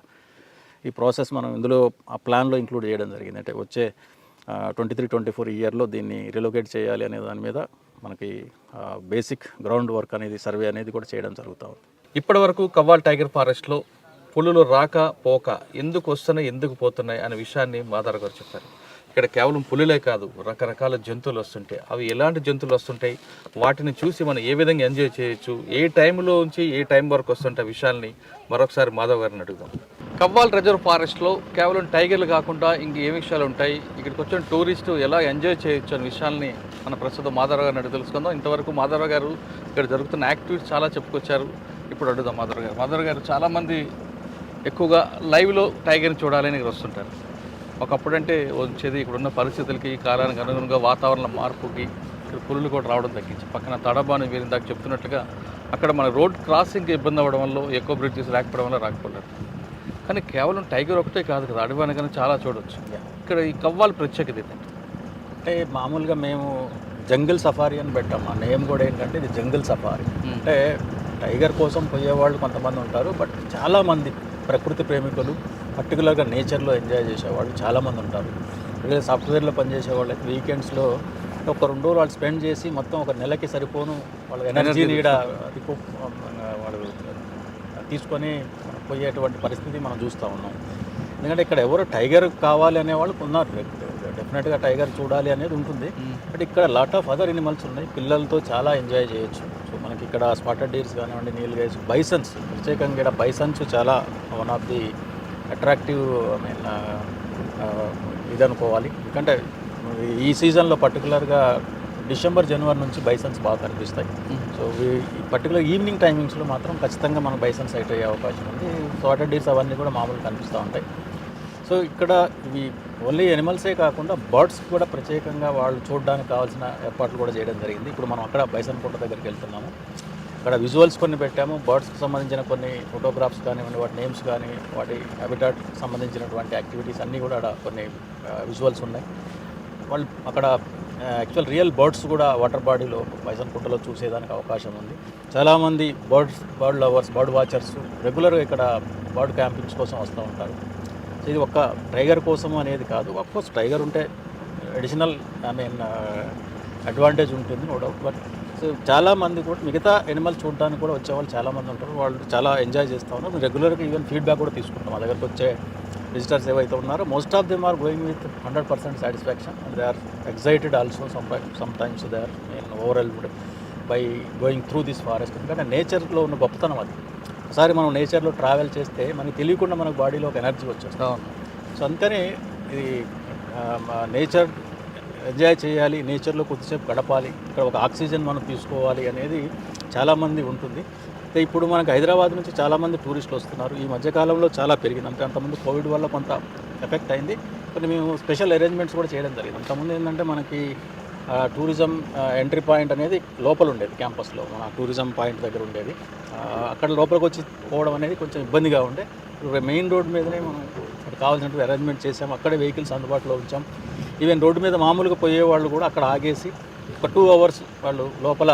ఈ ప్రాసెస్ మనం ఇందులో ఆ ప్లాన్లో ఇంక్లూడ్ చేయడం జరిగింది. అంటే వచ్చే 23-24 ఇయర్లో దీన్ని రిలొకేట్ చేయాలి అనే దాని మీద మనకి బేసిక్ గ్రౌండ్ వర్క్ అనేది సర్వే అనేది కూడా చేయడం జరుగుతూ ఉంది. ఇప్పటి వరకు కవ్వాల్ టైగర్ ఫారెస్ట్లో పులులు రాక పోక ఎందుకు వస్తున్నాయి, ఎందుకు పోతున్నాయి అనే విషయాన్ని మాధవ్ గారు చెప్పారు. ఇక్కడ కేవలం పులులే కాదు, రకరకాల జంతువులు వస్తుంటాయి. అవి ఎలాంటి జంతువులు వస్తుంటాయి, వాటిని చూసి మనం ఏ విధంగా ఎంజాయ్ చేయొచ్చు, ఏ టైంలో నుంచి ఏ టైం వరకు వస్తుంటాయి విషయాల్ని మరొకసారి మాధవ్ గారిని అడుగుదాం. కవ్వాల్ రిజర్వ్ ఫారెస్ట్లో కేవలం టైగర్లు కాకుండా ఇంక ఏ విషయాలు ఉంటాయి, ఇక్కడికి వచ్చిన టూరిస్టు ఎలా ఎంజాయ్ చేయొచ్చు అనే విషయాల్ని మన ప్రస్తుతం మాధవ్ గారిని అడిగి తెలుసుకుందాం. ఇంతవరకు మాధవ్ గారు ఇక్కడ జరుగుతున్న యాక్టివిటీస్ చాలా చెప్పుకొచ్చారు. ఇప్పుడు అడుగుదాం మాధవ్ గారు. చాలామంది ఎక్కువగా లైవ్లో టైగర్ని చూడాలని ఇక్కడ వస్తుంటారు. ఒకప్పుడంటే వచ్చేది ఇక్కడున్న పరిస్థితులకి కాలానికి అనుగుణంగా వాతావరణ మార్పుకి ఇక్కడ పులులు కూడా రావడం తగ్గించి పక్కన తడబాను వీరి దాకా చెప్తున్నట్టుగా అక్కడ మన రోడ్ క్రాసింగ్కి ఇబ్బంది అవ్వడం వల్ల ఎక్కువ బ్రిడ్జెస్ లేకపోవడం వల్ల రాకపోలేదు. కానీ కేవలం టైగర్ ఒకటే కాదు కదా, అడవి అనగానే చాలా చూడవచ్చు. ఇక్కడ ఈ కవ్వాల ప్రత్యేకత ఏంటంటే అంటే మామూలుగా మేము జంగిల్ సఫారీ అని పెట్టాం. ఆ నేమ్ కూడా ఏంటంటే ఇది జంగిల్ సఫారీ. అంటే టైగర్ కోసం పోయేవాళ్ళు కొంతమంది ఉంటారు, బట్ చాలామంది ప్రకృతి ప్రేమికులు పర్టికులర్గా నేచర్లో ఎంజాయ్ చేసేవాళ్ళు చాలామంది ఉంటారు. అలాగే సాఫ్ట్వేర్లో పనిచేసే వాళ్ళకి వీకెండ్స్లో ఒక 2 రోజులు వాళ్ళు స్పెండ్ చేసి మొత్తం ఒక నెలకి సరిపోను వాళ్ళ ఎనర్జీని ఈడ వాళ్ళు తీసుకొని పోయేటువంటి పరిస్థితి మనం చూస్తూ ఉన్నాం. ఎందుకంటే ఇక్కడ ఎవరు టైగర్ కావాలి అనే వాళ్ళు ఉన్నారు, డెఫినెట్గా టైగర్ చూడాలి అనేది ఉంటుంది. బట్ ఇక్కడ లాట్ ఆఫ్ అదర్ ఎనిమల్స్ ఉన్నాయి, పిల్లలతో చాలా ఎంజాయ్ చేయొచ్చు. సో మనకి ఇక్కడ స్పాటెడ్ డీర్స్ కానివ్వండి, నీల్ గైస్, బైసన్స్, ప్రత్యేకంగా ఇక్కడ బైసన్స్ చాలా వన్ ఆఫ్ ది అట్రాక్టివ్ ఇది అనుకోవాలి. ఎందుకంటే ఈ సీజన్లో పర్టికులర్గా డిసెంబర్ జనవరి నుంచి బైసన్స్ బాగా కనిపిస్తాయి. సో పర్టికులర్ ఈవినింగ్ టైమింగ్స్లో మాత్రం ఖచ్చితంగా మనకు బైసన్స్ సైట్ అయ్యే అవకాశం ఉంది. స్పాటెడ్ డీర్స్ అవన్నీ కూడా మామూలుగా కనిపిస్తూ ఉంటాయి. సో ఇక్కడ ఇవి ఓన్లీ ఎనిమల్సే కాకుండా బర్డ్స్ కూడా ప్రత్యేకంగా వాళ్ళు చూడడానికి కావాల్సిన ఏర్పాట్లు కూడా చేయడం జరిగింది. ఇప్పుడు మనం అక్కడ బైసన్ కోట దగ్గరికి వెళ్తున్నాము. అక్కడ విజువల్స్ కొన్ని పెట్టాము, బర్డ్స్కి సంబంధించిన కొన్ని ఫోటోగ్రాఫ్స్ కానివ్వండి, వాటి నేమ్స్ కానీ, వాటి హ్యాబిటాట్ సంబంధించినటువంటి యాక్టివిటీస్ అన్నీ కూడా అక్కడ కొన్ని విజువల్స్ ఉన్నాయి. వాళ్ళు అక్కడ యాక్చువల్ రియల్ బర్డ్స్ కూడా వాటర్ బాడీలో బైసన్ కోటలో చూసేదానికి అవకాశం ఉంది. చాలామంది బర్డ్ లవర్స్, బర్డ్ వాచర్స్ రెగ్యులర్గా ఇక్కడ బర్డ్ క్యాంపింగ్స్ కోసం వస్తూ ఉంటారు. సో ఇది ఒక్క టైగర్ కోసం అనేది కాదు, అఫ్కోర్స్ టైగర్ ఉంటే అడిషనల్ అడ్వాంటేజ్ ఉంటుంది, నో డౌట్. బట్ సో చాలామంది కూడా మిగతా ఎనిమల్స్ చూడడానికి కూడా వచ్చేవాళ్ళు చాలామంది ఉంటారు, వాళ్ళు చాలా ఎంజాయ్ చేస్తూ ఉన్నారు. రెగ్యులర్గా ఈవెన్ ఫీడ్బ్యాక్ కూడా తీసుకుంటాం. మా దగ్గరకు వచ్చే విజిటర్స్ ఏవైతే ఉన్నారో most of them are going with 100% satisfaction. And they are excited also. Sometimes they are overawed by going through this forest. ఎందుకంటే నేచర్లో ఉన్న గొప్పతనం అది. ఒకసారి మనం నేచర్లో ట్రావెల్ చేస్తే మనకి తెలియకుండా మనకు బాడీలో ఒక ఎనర్జీ వచ్చేస్తాం. సో అందుకని ఇది నేచర్ ఎంజాయ్ చేయాలి, నేచర్లో కొద్దిసేపు గడపాలి, ఇక్కడ ఒక ఆక్సిజన్ మనం తీసుకోవాలి అనేది చాలామంది ఉంటుంది. అయితే ఇప్పుడు మనకు హైదరాబాద్ నుంచి చాలామంది టూరిస్టులు వస్తున్నారు. ఈ మధ్యకాలంలో చాలా పెరిగింది. అంటే అంతకుముందు కోవిడ్ వల్ల కొంత ఎఫెక్ట్ అయింది, కానీ మేము స్పెషల్ అరేంజ్మెంట్స్ కూడా చేయడం జరిగింది. అంతకుముందు ఏంటంటే మనకి టూరిజం ఎంట్రీ పాయింట్ అనేది లోపల ఉండేది, క్యాంపస్లో మన టూరిజం పాయింట్ దగ్గర ఉండేది. అక్కడ లోపలికి వచ్చి పోవడం అనేది కొంచెం ఇబ్బందిగా ఉండే. ఇప్పుడు మెయిన్ రోడ్ మీదనే మనం అక్కడ కావాల్సినట్టు అరేంజ్మెంట్ చేసాం, అక్కడే వెహికల్స్ అందుబాటులో ఉంచాం. ఈవెన్ రోడ్డు మీద మామూలుగా పోయే వాళ్ళు కూడా అక్కడ ఆగేసి ఒక 2 hours వాళ్ళు లోపల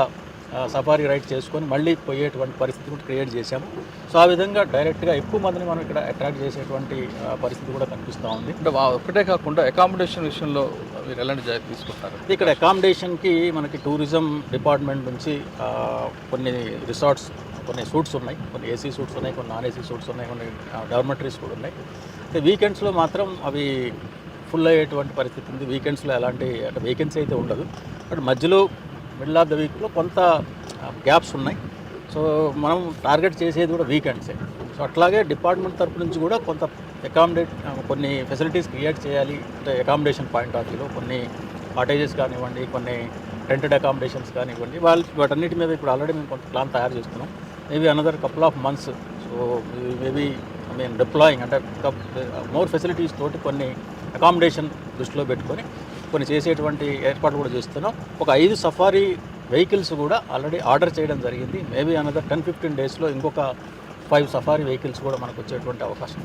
సఫారీ రైడ్ చేసుకొని మళ్ళీ పోయేటువంటి పరిస్థితి కూడా క్రియేట్ చేశాము. సో ఆ విధంగా డైరెక్ట్గా ఎక్కువ మందిని మనం ఇక్కడ అట్రాక్ట్ చేసేటువంటి పరిస్థితి కూడా కనిపిస్తూ ఉంది. అంటే ఒకటే కాకుండా అకామిడేషన్ విషయంలో మీరు ఎలాంటి జాగ్రత్త తీసుకుంటారు? ఇక్కడ అకామిడేషన్కి మనకి టూరిజం డిపార్ట్మెంట్ నుంచి కొన్ని రిసార్ట్స్, కొన్ని సూట్స్ ఉన్నాయి, కొన్ని ఏసీ సూట్స్ ఉన్నాయి, కొన్ని నాన్ ఏసీ సూట్స్ ఉన్నాయి, కొన్ని డార్మెటరీస్ కూడా ఉన్నాయి. వీకెండ్స్లో మాత్రం అవి ఫుల్ అయ్యేటువంటి పరిస్థితి ఉంది. వీకెండ్స్లో ఎలాంటి అంటే వేకెన్సీ అయితే ఉండదు, బట్ మధ్యలో మిడిల్ ఆఫ్ ద వీక్లో కొంత గ్యాప్స్ ఉన్నాయి. సో మనం టార్గెట్ చేసేది కూడా వీకెండ్సే. సో అట్లాగే డిపార్ట్మెంట్ తరపు నుంచి కూడా కొంత కొన్ని ఫెసిలిటీస్ క్రియేట్ చేయాలి. అంటే అకామిడేషన్ పాయింట్ ఆఫ్ వ్యూలో కొన్ని కాటేజెస్ కానివ్వండి, కొన్ని రెంటెడ్ అకామిడేషన్స్ కానివ్వండి, వాటన్నిటి మీద ఇప్పుడు ఆల్రెడీ మేము కొంత ప్లాన్ తయారు చేస్తున్నాం. Maybe another couple of months. So maybe deploying అంటే మోర్ ఫెసిలిటీస్ తోటి కొన్ని అకామిడేషన్ దృష్టిలో పెట్టుకొని కొన్ని చేసేటువంటి ఏర్పాట్లు కూడా చేస్తున్నాం. ఒక 5 సఫారీ వెహికల్స్ కూడా ఆల్రెడీ ఆర్డర్ చేయడం జరిగింది. మేబీ అనదర్ 10-15 డేస్లో ఇంకొక 5 సఫారీ వెహికల్స్ కూడా మనకు వచ్చేటువంటి అవకాశం.